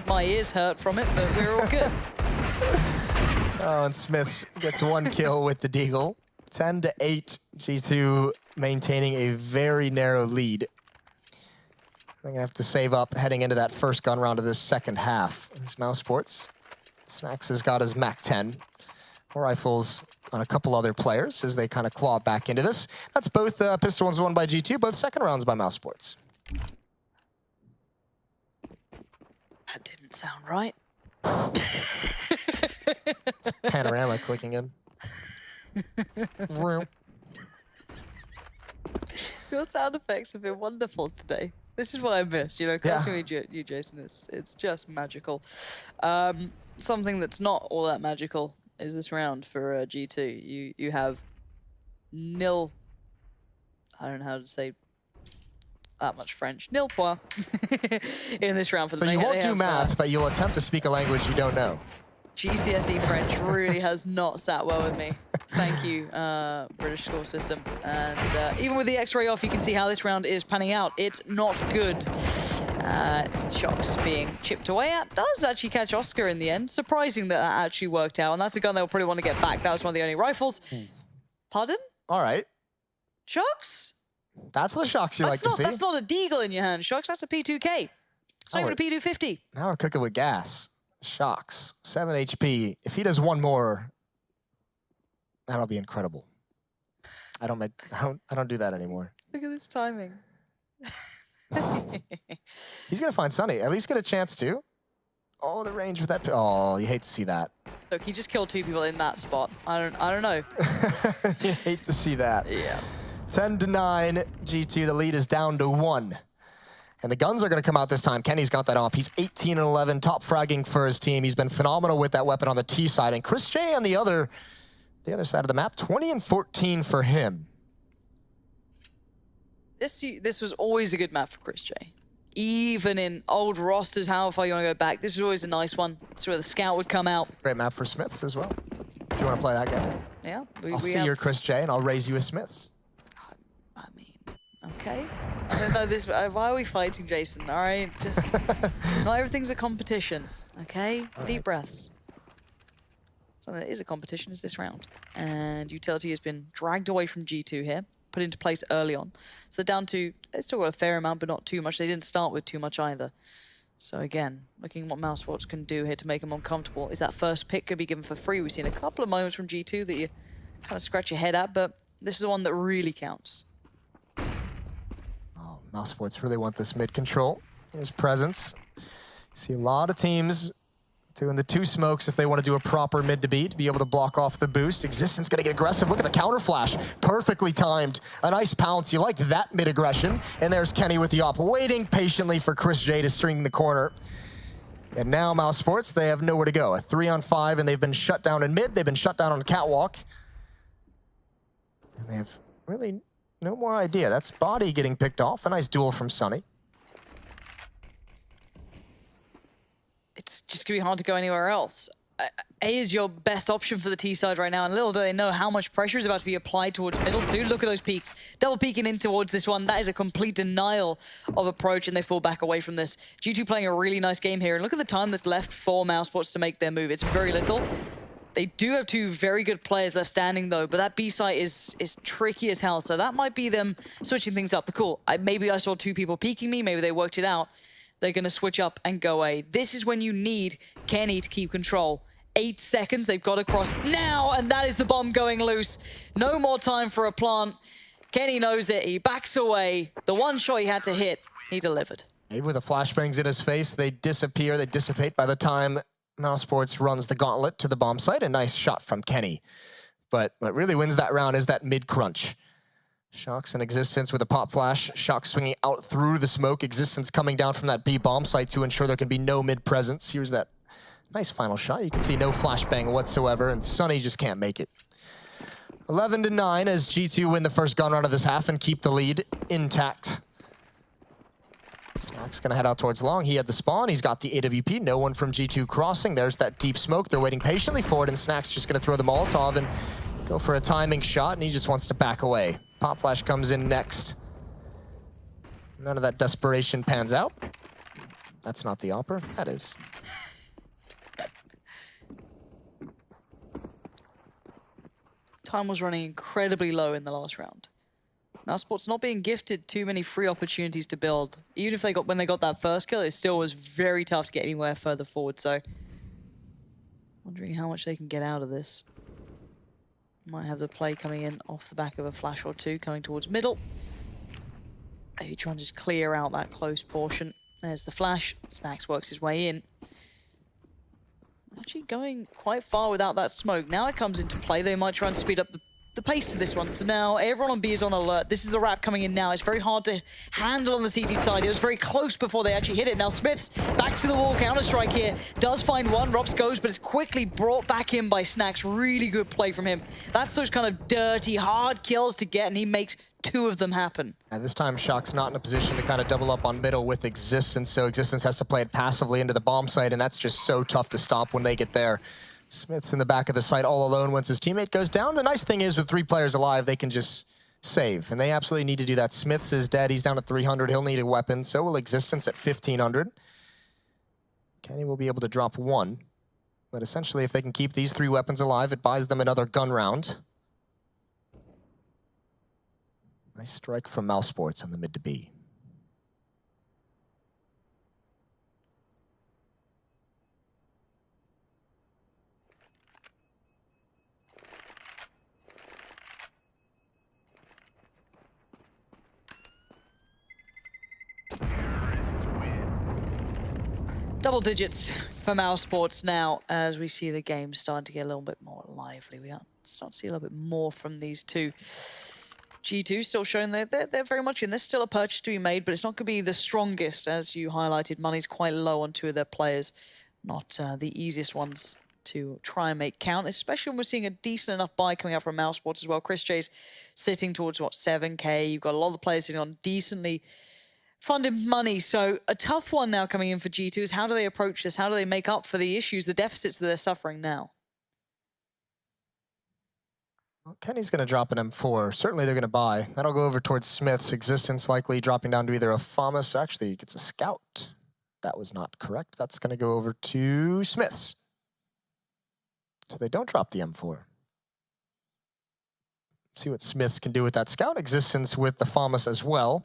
My ears hurt from it, but we're all good. Oh, and Smith gets 1 kill with the Deagle. 10-8, G2 maintaining a very narrow lead. They're gonna have to save up heading into that first gun round of this second half. This Mousesports. Snacks has got his MAC-10. Rifles on a couple other players as they kind of claw back into this. That's both pistol ones won by G2, both second rounds by Mousesports. That didn't sound right. It's Panorama clicking in. Your sound effects have been wonderful today. This is what I missed, cursing with you, Jason. It's just magical. Something that's not all that magical is this round for G2. You have nil. I don't know how to say that much French. Nil point in this round for the. So you won't do math, but you'll attempt to speak a language you don't know. GCSE French really has not sat well with me. Thank you, British school system. And even with the X-ray off, you can see how this round is panning out. It's not good. Shocks being chipped away at. Does actually catch Oscar in the end. Surprising that actually worked out. And that's a gun they'll probably want to get back. That was one of the only rifles. Pardon? All right. Shocks? That's the Shocks you like to see. That's not a Deagle in your hand, Shocks. That's a P2K. It's not even a P250. Now we're cooking with gas. Shocks. 7 HP. If he does 1 more, that'll be incredible. I don't do that anymore. Look at this timing. He's going to find Sunny. At least get a chance to. Oh, the range with that. Oh, you hate to see that. Look, he just killed 2 people in that spot. I don't know. You hate to see that. Yeah. 10-9, G2. The lead is down to 1. And the guns are going to come out this time. Kenny's got that off. He's 18-11, top fragging for his team. He's been phenomenal with that weapon on the T side. And Chris J on the other side of the map, 20-14 for him. This was always a good map for Chris J. Even in old rosters, how far you want to go back, this was always a nice one. That's where the scout would come out. Great map for Smiths as well. If you want to play that game. Yeah. I'll see your Chris J and I'll raise you a Smiths. I mean, okay. I don't know this. Why are we fighting, Jason? All right, just not everything's a competition. Okay, deep breaths. So there is a competition. Is this round? And Utility has been dragged away from G2 here, put into place early on. So they're down to. They still got a fair amount, but not too much. They didn't start with too much either. So again, looking at what Mousesports can do here to make them uncomfortable. Is that first pick could be given for free? We've seen a couple of moments from G2 that you kind of scratch your head at, but this is the one that really counts. Oh, Mousesports really want this mid control. His presence. See a lot of teams doing the 2 smokes if they want to do a proper mid to beat, to be able to block off the boost. Existence gonna get aggressive. Look at the counter flash. Perfectly timed. A nice pounce. You like that mid aggression. And there's Kenny with the op, waiting patiently for Chris J to string the corner. And now Mousesports, they have nowhere to go. A 3-on-5, and they've been shut down in mid. They've been shut down on catwalk. And they have really no more idea. That's body getting picked off. A nice duel from Sunny. It's just going to be hard to go anywhere else. A is your best option for the T side right now, and little do they know how much pressure is about to be applied towards middle too. Look at those peaks. Double peeking in towards this one. That is a complete denial of approach, and they fall back away from this. G2 playing a really nice game here, and look at the time that's left for Mousesports to make their move. It's very little. They do have 2 very good players left standing though, but that B site is tricky as hell, so that might be them switching things up. But cool, maybe I saw 2 people peeking me, maybe they worked it out. They're going to switch up and go A. This is when you need Kenny to keep control. 8 seconds, they've got to cross now, and that is the bomb going loose. No more time for a plant. Kenny knows it, he backs away. The one shot he had to hit, he delivered. Maybe with the flashbangs in his face, they disappear, they dissipate by the time Mousesports runs the gauntlet to the bomb site. A nice shot from Kenny. But what really wins that round is that mid-crunch. Shox in Existence with a pop flash. Shox swinging out through the smoke. Existence coming down from that B bomb site to ensure there can be no mid presence. Here's that nice final shot. You can see no flashbang whatsoever, and Sunny just can't make it. 11-9 as G2 win the first gun round of this half and keep the lead intact. Snack's gonna head out towards long. He had the spawn. He's got the AWP. No one from G2 crossing. There's that deep smoke. They're waiting patiently for it, and Snack's just gonna throw the Molotov and go for a timing shot, and he just wants to back away. Pop flash comes in next. None of that desperation pans out. That's not the opera. That is. Time was running incredibly low in the last round. Mousesports not being gifted too many free opportunities to build. Even if when they got that first kill, it still was very tough to get anywhere further forward. So, wondering how much they can get out of this. Might have the play coming in off the back of a flash or 2 coming towards middle. Maybe trying to just clear out that close portion. There's the flash. Snacks works his way in. Actually going quite far without that smoke. Now it comes into play. They might try and speed up the pace to this one. So now everyone on B is on alert. This is the wrap coming in now. It's very hard to handle on the CT side. It was very close before they actually hit it. Now Smiths back to the wall. Counter-Strike here. Does find one. Rops goes, but it's quickly brought back in by Snacks. Really good play from him. That's those kind of dirty, hard kills to get, and he makes 2 of them happen. And this time, Shock's not in a position to kind of double up on middle with Existence, so Existence has to play it passively into the bomb site, and that's just so tough to stop when they get there. Smith's in the back of the site all alone once his teammate goes down. The nice thing is with 3 players alive, they can just save, and they absolutely need to do that. Smiths is dead. He's down to 300. He'll need a weapon. So will Existence at 1,500. Kenny will be able to drop 1. But essentially, if they can keep these 3 weapons alive, it buys them another gun round. Nice strike from Mousesports on the mid to B. Double digits for Mousesports now as we see the game starting to get a little bit more lively. We are starting to see a little bit more from these two. G2 still showing they're very much in. There's still a purchase to be made, but it's not going to be the strongest, as you highlighted. Money's quite low on two of their players. Not the easiest ones to try and make count, especially when we're seeing a decent enough buy coming out from Mousesports as well. Chris J's sitting towards, what, 7K. You've got a lot of the players sitting on decently funded money. So a tough one now coming in for G2 is how do they approach this? How do they make up for the issues, the deficits that they're suffering now? Well, Kenny's going to drop an M4. Certainly they're going to buy. That'll go over towards Smith's. Existence likely dropping down to either a Famas. Actually, he gets a Scout. That was not correct. That's going to go over to Smith's. So they don't drop the M4. See what Smiths can do with that Scout. Existence with the Famas as well.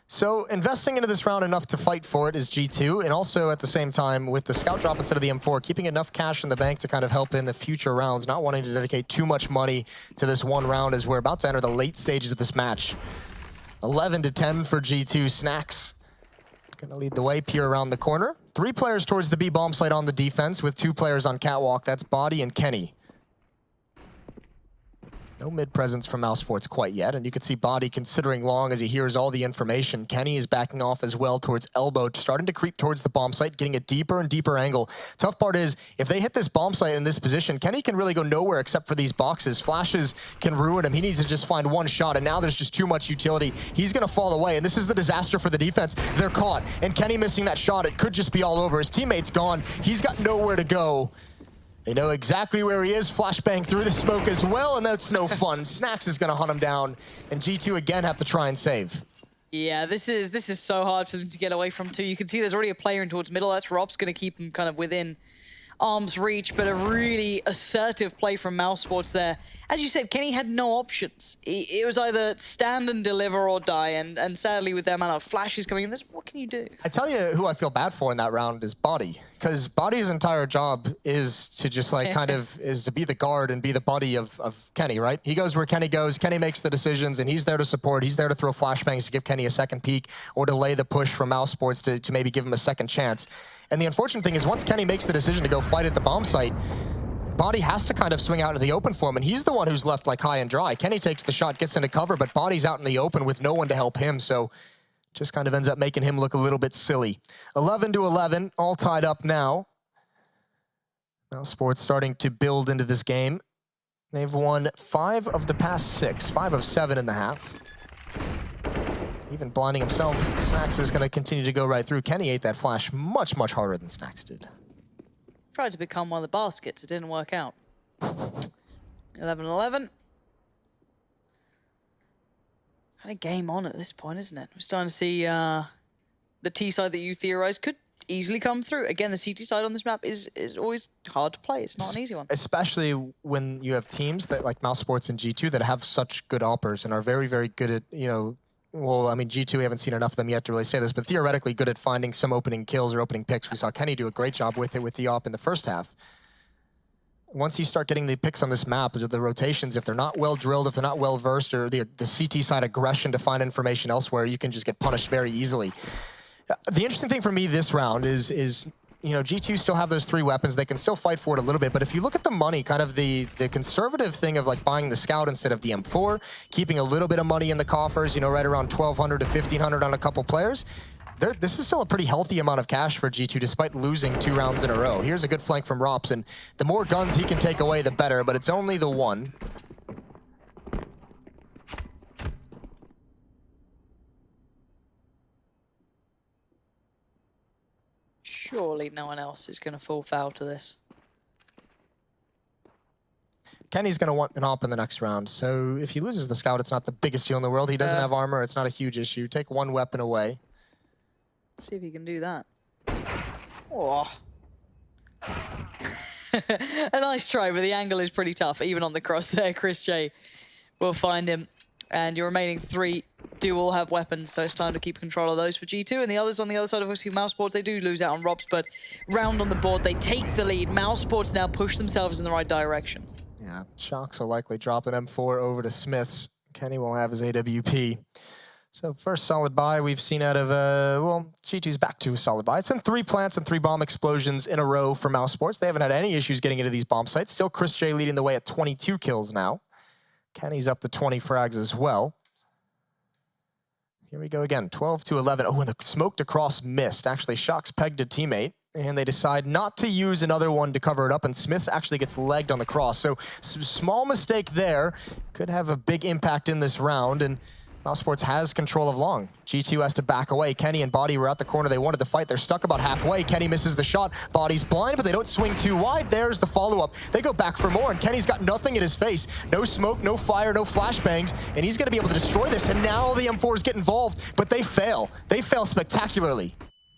So investing into this round enough to fight for it is G2, and also at the same time with the Scout drop instead of the M4, keeping enough cash in the bank to kind of help in the future rounds, not wanting to dedicate too much money to this one round as we're about to enter the late stages of this match. 11-10 for G2. Snacks gonna lead the way, peer around the corner. 3 players towards the B bomb site on the defense with 2 players on catwalk. That's Body and Kenny. No mid presence from Mousesports quite yet, and you can see Body considering long as he hears all the information. Kenny is backing off as well towards elbow, starting to creep towards the bomb site, getting a deeper and deeper angle. Tough part is, if they hit this bomb site in this position, Kenny can really go nowhere except for these boxes. Flashes can ruin him. He needs to just find one shot, and now there's just too much utility. He's gonna fall away, and this is the disaster for the defense. They're caught, and Kenny missing that shot, it could just be all over. His teammate's gone. He's got nowhere to go. They know exactly where he is. Flashbang through the smoke as well, and that's no fun. Snacks is gonna hunt him down, and G2 again have to try and save. Yeah, this is so hard for them to get away from too. You can see there's already a player in towards middle. That's Rob's gonna keep him kind of within arm's reach, but a really assertive play from Mousesports there. As you said, Kenny had no options. It was either stand and deliver or die, and sadly with the amount of flashes coming in, what can you do? I tell you who I feel bad for in that round is Body, because Body's entire job is to just like is to be the guard and be the buddy of Kenny, right? He goes where Kenny goes, Kenny makes the decisions, and he's there to support. He's there to throw flashbangs to give Kenny a second peek or delay the push from Mousesports to maybe give him a second chance. And the unfortunate thing is once Kenny makes the decision to go fight at the bomb site, Body has to kind of swing out into the open for him, and he's the one who's left like high and dry. Kenny takes the shot, gets into cover, but Body's out in the open with no one to help him, so just kind of ends up making him look a little bit silly. 11-11, all tied up now. Mousesports starting to build into this game. They've won 5 of the past 6, 5 of 7 in the half. Even blinding himself, Snacks is going to continue to go right through. Kenny ate that flash much, much harder than Snacks did. Tried to become one of the baskets. It didn't work out. 11-11. Kind of game on at this point, isn't it? We're starting to see the T side that you theorized could easily come through. Again, the CT side on this map is always hard to play. It's not an easy one. Especially when you have teams that like Mousesports and G2 that have such good AWPers and are very, very good at, you know, well, I mean, G2, we haven't seen enough of them yet to really say this, but theoretically good at finding some opening kills or opening picks. We saw Kenny do a great job with it with the AWP in the first half. Once you start getting the picks on this map, the rotations, if they're not well drilled, if they're not well versed, or the CT side aggression to find information elsewhere, you can just get punished very easily. The interesting thing for me this round is you know, G2 still have those 3 weapons. They can still fight for it a little bit. But if you look at the money, kind of the conservative thing of like buying the Scout instead of the M4, keeping a little bit of money in the coffers, you know, right around 1,200 to 1,500 on a couple players, this is still a pretty healthy amount of cash for G2 despite losing 2 rounds in a row. Here's a good flank from Rops, and the more guns he can take away, the better, but it's only the 1. Surely no one else is going to fall foul to this. Kenny's going to want an AWP in the next round, so if he loses the Scout, it's not the biggest deal in the world. He doesn't have armor. It's not a huge issue. Take 1 weapon away. See if he can do that. Oh. A nice try, but the angle is pretty tough. Even on the cross there, Chris J will find him. And your remaining 3 do all have weapons, so it's time to keep control of those for G2. And the others on the other side, obviously, Mousesports, they do lose out on Robs, but round on the board, they take the lead. Mousesports now push themselves in the right direction. Yeah, Shocks will likely drop an M4 over to Smiths. Kenny will have his AWP. So first solid buy we've seen out of, well, G2's back to a solid buy. It's been 3 plants and 3 bomb explosions in a row for Mousesports. They haven't had any issues getting into these bomb sites. Still Chris J leading the way at 22 kills now. Kenny's up to 20 frags as well. Here we go again, 12 to 11. Oh, and the smoked across missed. Actually, Shox pegged a teammate, and they decide not to use another one to cover it up, and Smith actually gets legged on the cross. So small mistake there. Could have a big impact in this round, and Mousesports has control of long. G2 has to back away. Kenny and Body were at the corner. They wanted to fight. They're stuck about halfway. Kenny misses the shot. Body's blind, but they don't swing too wide. There's the follow-up. They go back for more, and Kenny's got nothing in his face. No smoke, no fire, no flashbangs, and he's going to be able to destroy this. And now the M4s get involved, but they fail. They fail spectacularly.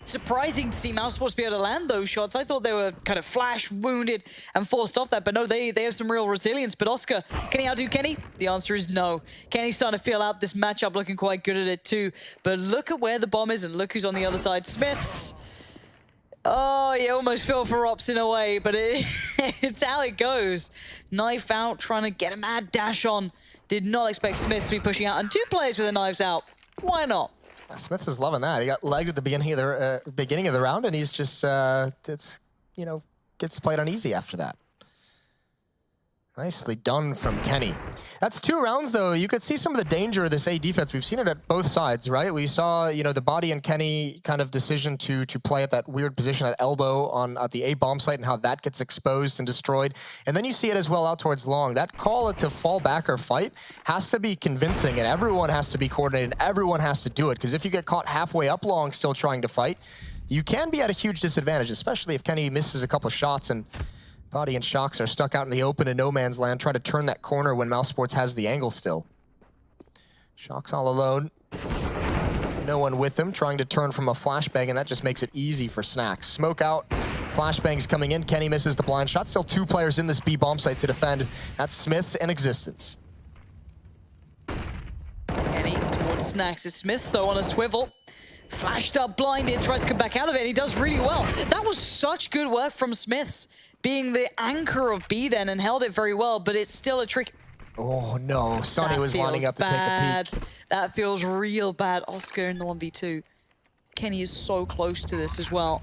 Surprising to see Mousesports be able to land those shots. I thought they were kind of flash wounded and forced off that, but no, they have some real resilience. But Oscar, can he outdo Kenny? The answer is no. Kenny's starting to feel out this matchup, looking quite good at it too. But look at where the bomb is and look who's on the other side. Smiths. Oh, you almost feel for Ops in a way, but it's how it goes. Knife out, trying to get a mad dash on. Did not expect Smiths to be pushing out, and 2 players with their knives out. Why not? Smith is loving that. He got legged at the beginning of the round, and he's just gets played on easy after that. Nicely done from Kenny. That's 2 rounds, though. You could see some of the danger of this A defense. We've seen it at both sides, right? We saw, the Body and Kenny kind of decision to play at that weird position at elbow at the A bomb site and how that gets exposed and destroyed. And then you see it as well out towards long. That call to fall back or fight has to be convincing, and everyone has to be coordinated. Everyone has to do it, because if you get caught halfway up long still trying to fight, you can be at a huge disadvantage, especially if Kenny misses a couple shots and Body and Shox are stuck out in the open in no man's land, trying to turn that corner when Mousesports has the angle still. Shox all alone. No one with him, trying to turn from a flashbang, and that just makes it easy for Snacks. Smoke out, flashbangs coming in. Kenny misses the blind shot. Still 2 players in this B bomb site to defend. That's Smiths and Existence. Kenny towards Snacks. It's Smith, though, on a swivel. Flashed up, blinded, tries to come back out of it, and he does really well. That was such good work from Smiths, being the anchor of B then, and held it very well, but it's still a trick. Oh no, Sonny was lining up to take a peek. That feels real bad. Oscar in the 1v2. Kenny is so close to this as well.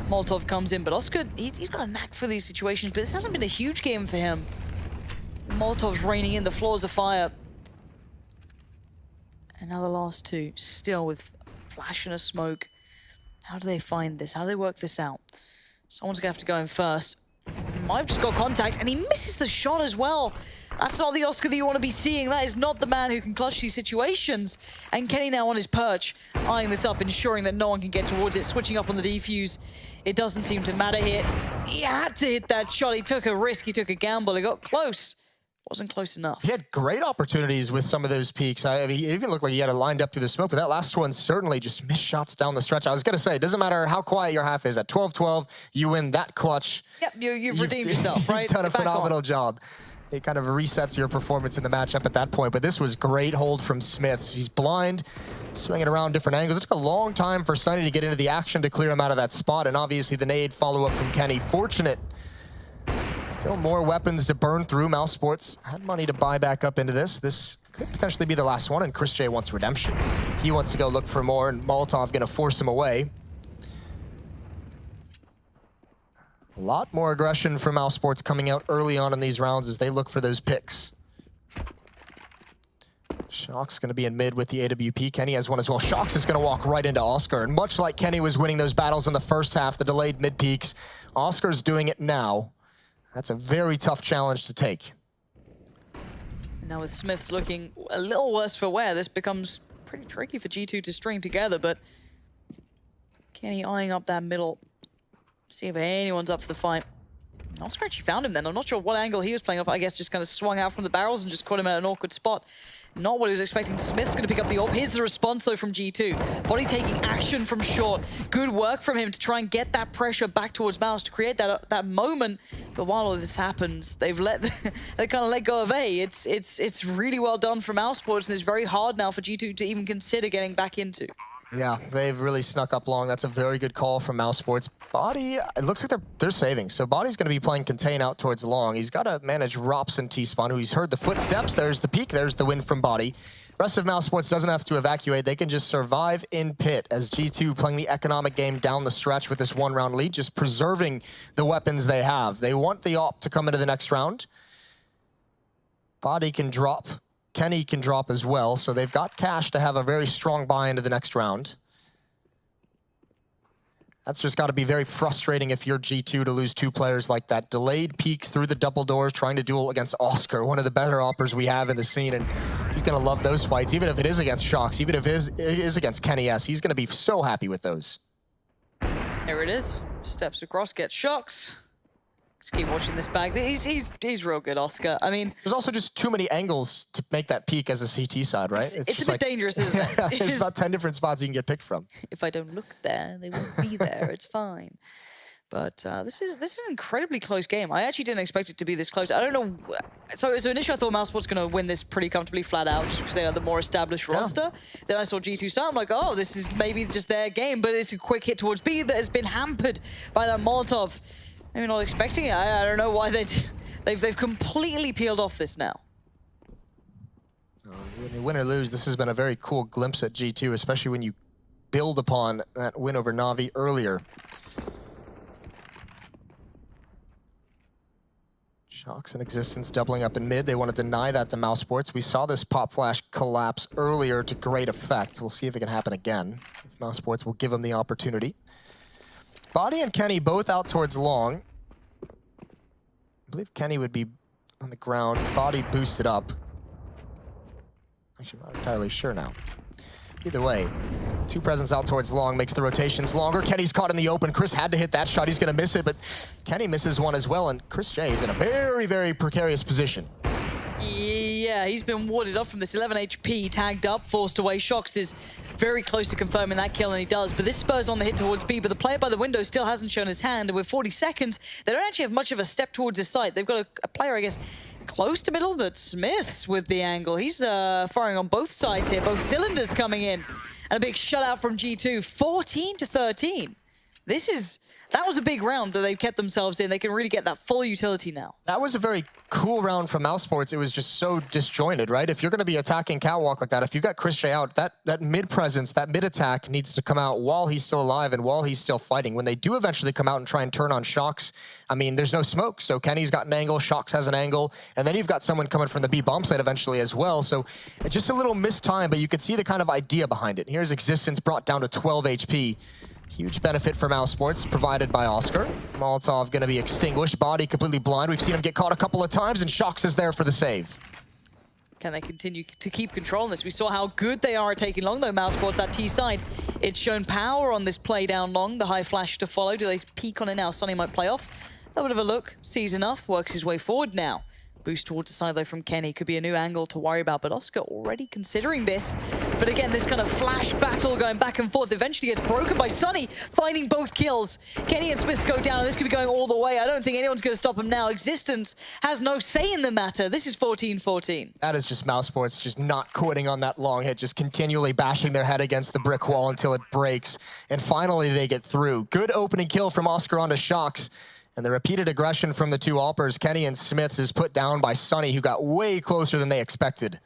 Molotov comes in, but Oscar, he's got a knack for these situations, but this hasn't been a huge game for him. Molotov's raining in, the floors of fire. And now the last 2, still with flash and a smoke. How do they find this? How do they work this out? Someone's gonna have to go in first. I've just got contact, and he misses the shot as well. That's not the Oscar that you want to be seeing. That is not the man who can clutch these situations. And Kenny now on his perch, eyeing this up, ensuring that no one can get towards it, switching up on the defuse. It doesn't seem to matter here. He had to hit that shot. He took a risk, he took a gamble, he got close. Wasn't close enough. He had great opportunities with some of those peaks. I mean, it even looked like he had it lined up through the smoke, but that last one certainly just missed shots down the stretch. I was going to say, it doesn't matter how quiet your half is. At 12-12, you win that clutch. Yep, you've redeemed yourself, right? You've done a phenomenal job. It kind of resets your performance in the matchup at that point, but this was great hold from Smiths. He's blind, swinging around different angles. It took a long time for Sonny to get into the action to clear him out of that spot, and obviously the nade follow-up from Kenny. Fortunate. Still more weapons to burn through. Mousesports had money to buy back up into this. This could potentially be the last one, and Chris J wants redemption. He wants to go look for more, and Molotov gonna force him away. A lot more aggression from Mousesports coming out early on in these rounds as they look for those picks. Shox gonna be in mid with the AWP. Kenny has one as well. Shox is gonna walk right into Oscar, and much like Kenny was winning those battles in the first half, the delayed mid peaks, Oscar's doing it now. That's a very tough challenge to take. Now with Smiths looking a little worse for wear, this becomes pretty tricky for G2 to string together, but Kenny eyeing up that middle. See if anyone's up for the fight. Oscar actually found him then. I'm not sure what angle he was playing up. I guess just kind of swung out from the barrels and just caught him at an awkward spot. Not what he was expecting. Smith's going to pick up the AWP. Here's the response, though, from G2. Body taking action from short. Good work from him to try and get that pressure back towards Mouse to create that moment. But while all this happens, they've they kind of let go of A. It's really well done from Mousesports, and it's very hard now for G2 to even consider getting back into. Yeah, they've really snuck up long. That's a very good call from Mousesports. Body, it looks like they're saving. So Body's going to be playing contain out towards long. He's got to manage Rops and T-Spawn, who he's heard the footsteps. There's the peek. There's the win from Body. Rest of Mousesports doesn't have to evacuate. They can just survive in pit as G2 playing the economic game down the stretch with this one-round lead, just preserving the weapons they have. They want the op to come into the next round. Body can drop. Kenny can drop as well, so they've got cash to have a very strong buy into the next round. That's just got to be very frustrating if you're G2 to lose 2 players like that. Delayed peeks through the double doors, trying to duel against Oscar, one of the better oppers we have in the scene, and he's going to love those fights, even if it is against Shox, even if it is against Kenny S. He's going to be so happy with those. There it is. Steps across, gets Shox. Let's keep watching this back. He's real good, Oscar. I mean, there's also just too many angles to make that peak as a CT side, right? It's a bit dangerous, isn't it? There's about 10 different spots you can get picked from. If I don't look there, they won't be there. It's fine. But this is an incredibly close game. I actually didn't expect it to be this close. I don't know. So initially I thought Mousesports going to win this pretty comfortably, flat out, just because they are the more established roster. Then I saw G2 start. I'm like, oh, this is maybe just their game, but it's a quick hit towards B that has been hampered by that Molotov. Maybe not expecting it. I don't know why they've completely peeled off this now. Win or lose, this has been a very cool glimpse at G2, especially when you build upon that win over Na'Vi earlier. Shox and Existence doubling up in mid. They want to deny that to Mousesports. We saw this pop flash collapse earlier to great effect. We'll see if it can happen again. If Mousesports will give them the opportunity. Body and Kenny both out towards long. I believe Kenny would be on the ground. Body boosted up. Actually, I'm not entirely sure now. Either way, 2 presents out towards long makes the rotations longer. Kenny's caught in the open. Chris had to hit that shot. He's going to miss it, but Kenny misses one as well, and Chris J is in a very, very precarious position. Yeah, he's been warded off from this 11 HP, tagged up, forced away. Shox is very close to confirming that kill, and he does. But this spurs on the hit towards B, but the player by the window still hasn't shown his hand. And with 40 seconds, they don't actually have much of a step towards his site. They've got a player, I guess, close to middle, but Smith's with the angle. He's firing on both sides here, both cylinders coming in. And a big shutout from G2, 14-13. That was a big round that they've kept themselves in. They can really get that full utility now. That was a very cool round from Mousesports. It was just so disjointed, right? If you're going to be attacking Catwalk like that, if you got Chris J out, that mid presence, that mid attack needs to come out while he's still alive and while he's still fighting. When they do eventually come out and try and turn on Shox, I mean, there's no smoke. So Kenny's got an angle, Shox has an angle, and then you've got someone coming from the B bomb site eventually as well. So just a little missed time, but you could see the kind of idea behind it. Here's Existence brought down to 12 HP. Huge benefit for Mousesports, provided by Oscar. Molotov going to be extinguished, Body completely blind. We've seen him get caught a couple of times, and Shox is there for the save. Can they continue to keep control on this? We saw how good they are at taking long, though, Mousesports, that T side. It's shown power on this play down long, the high flash to follow. Do they peek on it now? Sonny might play off. A little bit of a look, sees enough, works his way forward now. Boost towards the side, though, from Kenny. Could be a new angle to worry about, but Oscar already considering this. But again, this kind of flash battle going back and forth eventually gets broken by Sonny, finding both kills. Kenny and Smith go down, and this could be going all the way. I don't think anyone's going to stop him now. Existence has no say in the matter. This is 14-14. That is just Mousesports just not quitting on that long hit, just continually bashing their head against the brick wall until it breaks. And finally, they get through. Good opening kill from Oscar onto Shox. And the repeated aggression from the 2 Alpers, Kenny and Smiths, is put down by Sonny, who got way closer than they expected.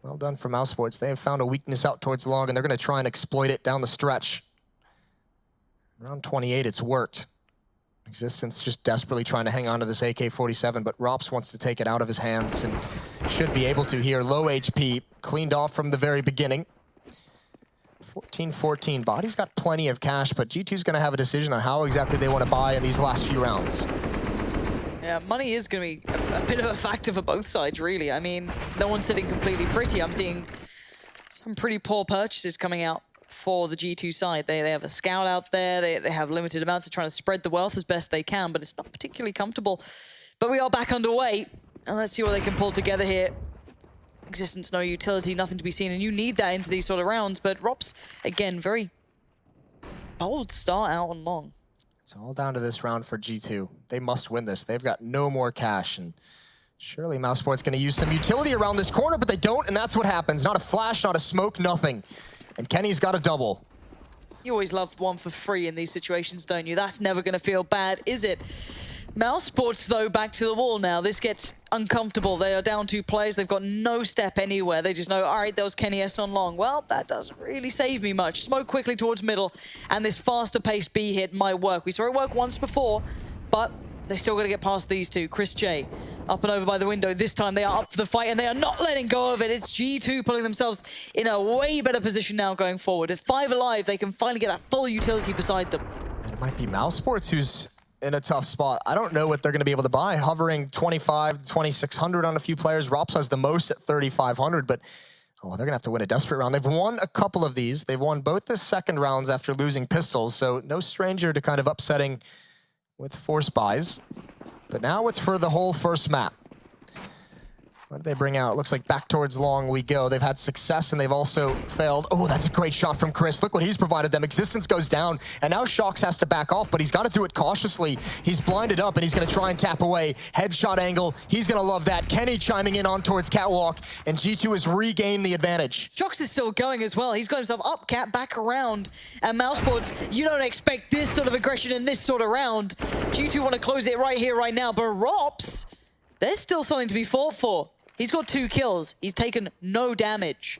Well done for Mousesports. They have found a weakness out towards long, and they're going to try and exploit it down the stretch. Round 28, it's worked. Existence just desperately trying to hang on to this AK-47, but Rops wants to take it out of his hands and should be able to here. Low HP, cleaned off from the very beginning. 14-14. Body's got plenty of cash, but G2's going to have a decision on how exactly they want to buy in these last few rounds. Yeah, money is going to be a bit of a factor for both sides, really. I mean, no one's sitting completely pretty. I'm seeing some pretty poor purchases coming out for the G2 side. They have a scout out there. They have limited amounts. They're trying to spread the wealth as best they can, but it's not particularly comfortable. But we are back underway, and let's see what they can pull together here. Existence, no utility, nothing to be seen, and you need that into these sort of rounds. But Rops, again, very bold start out on long. It's all down to this round for G2. They must win this. They've got no more cash, and surely Mousesports going to use some utility around this corner, but they don't, and that's what happens. Not a flash, not a smoke, nothing. And Kenny's got a double. You always love one for free in these situations, don't you? That's never going to feel bad, is it? Mousesports, though, back to the wall now. This gets uncomfortable. They are down 2 players. They've got no step anywhere. They just know, all right, there was Kenny S on long. Well, that doesn't really save me much. Smoke quickly towards middle, and this faster-paced B hit might work. We saw it work once before, but they still got to get past these two. Chris J up and over by the window. This time they are up for the fight, and they are not letting go of it. It's G2 putting themselves in a way better position now going forward. At 5 alive, they can finally get that full utility beside them. And it might be Mousesports who's in a tough spot. I don't know what they're going to be able to buy. Hovering 25 to 2,600 on a few players. Rops has the most at 3,500, but they're going to have to win a desperate round. They've won a couple of these. They've won both the second rounds after losing pistols, so no stranger to kind of upsetting with force buys. But now it's for the whole first map. What did they bring out? It looks like back towards long we go. They've had success and they've also failed. Oh, that's a great shot from Chris. Look what he's provided them. Existence goes down, and now Shox has to back off, but he's got to do it cautiously. He's blinded up, and he's going to try and tap away. Headshot angle. He's going to love that. Kenny chiming in on towards Catwalk, and G2 has regained the advantage. Shox is still going as well. He's got himself up, Cat, back around. And Mousesports, you don't expect this sort of aggression in this sort of round. G2 want to close it right here, right now, but Rops, there's still something to be fought for. He's got 2 kills. He's taken no damage.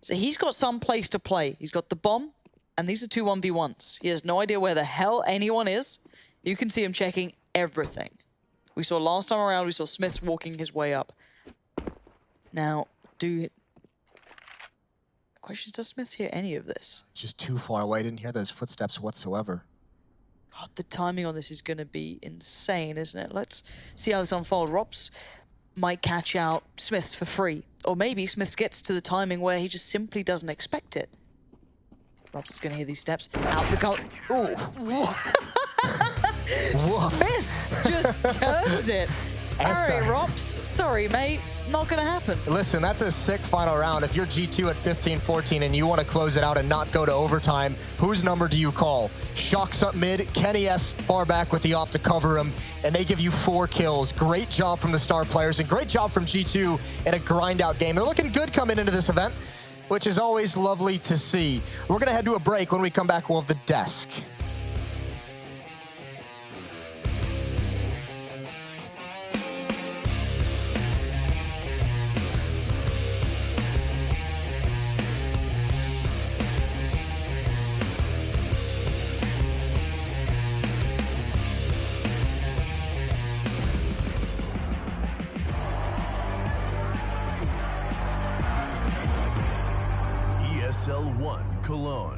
So he's got some place to play. He's got the bomb, and these are 2 1v1s. He has no idea where the hell anyone is. You can see him checking everything. We saw last time around, we saw Smiths walking his way up. Now, the question is, does Smiths hear any of this? It's just too far away. Didn't hear those footsteps whatsoever. God, the timing on this is going to be insane, isn't it? Let's see how this unfolds. Rops might catch out Smiths for free. Or maybe Smiths gets to the timing where he just simply doesn't expect it. Rops is going to hear these steps. Out the goal. Ooh. Smiths just turns it. All right, Rops. Sorry, mate. Not going to happen. Listen, that's a sick final round. If you're G2 at 15-14 and you want to close it out and not go to overtime, whose number do you call? Shox up mid, Kenny S far back with the op to cover him, and they give you 4 kills. Great job from the star players, and great job from G2 in a grind-out game. They're looking good coming into this event, which is always lovely to see. We're going to head to a break. When we come back, we'll have the desk. ESL One Cologne.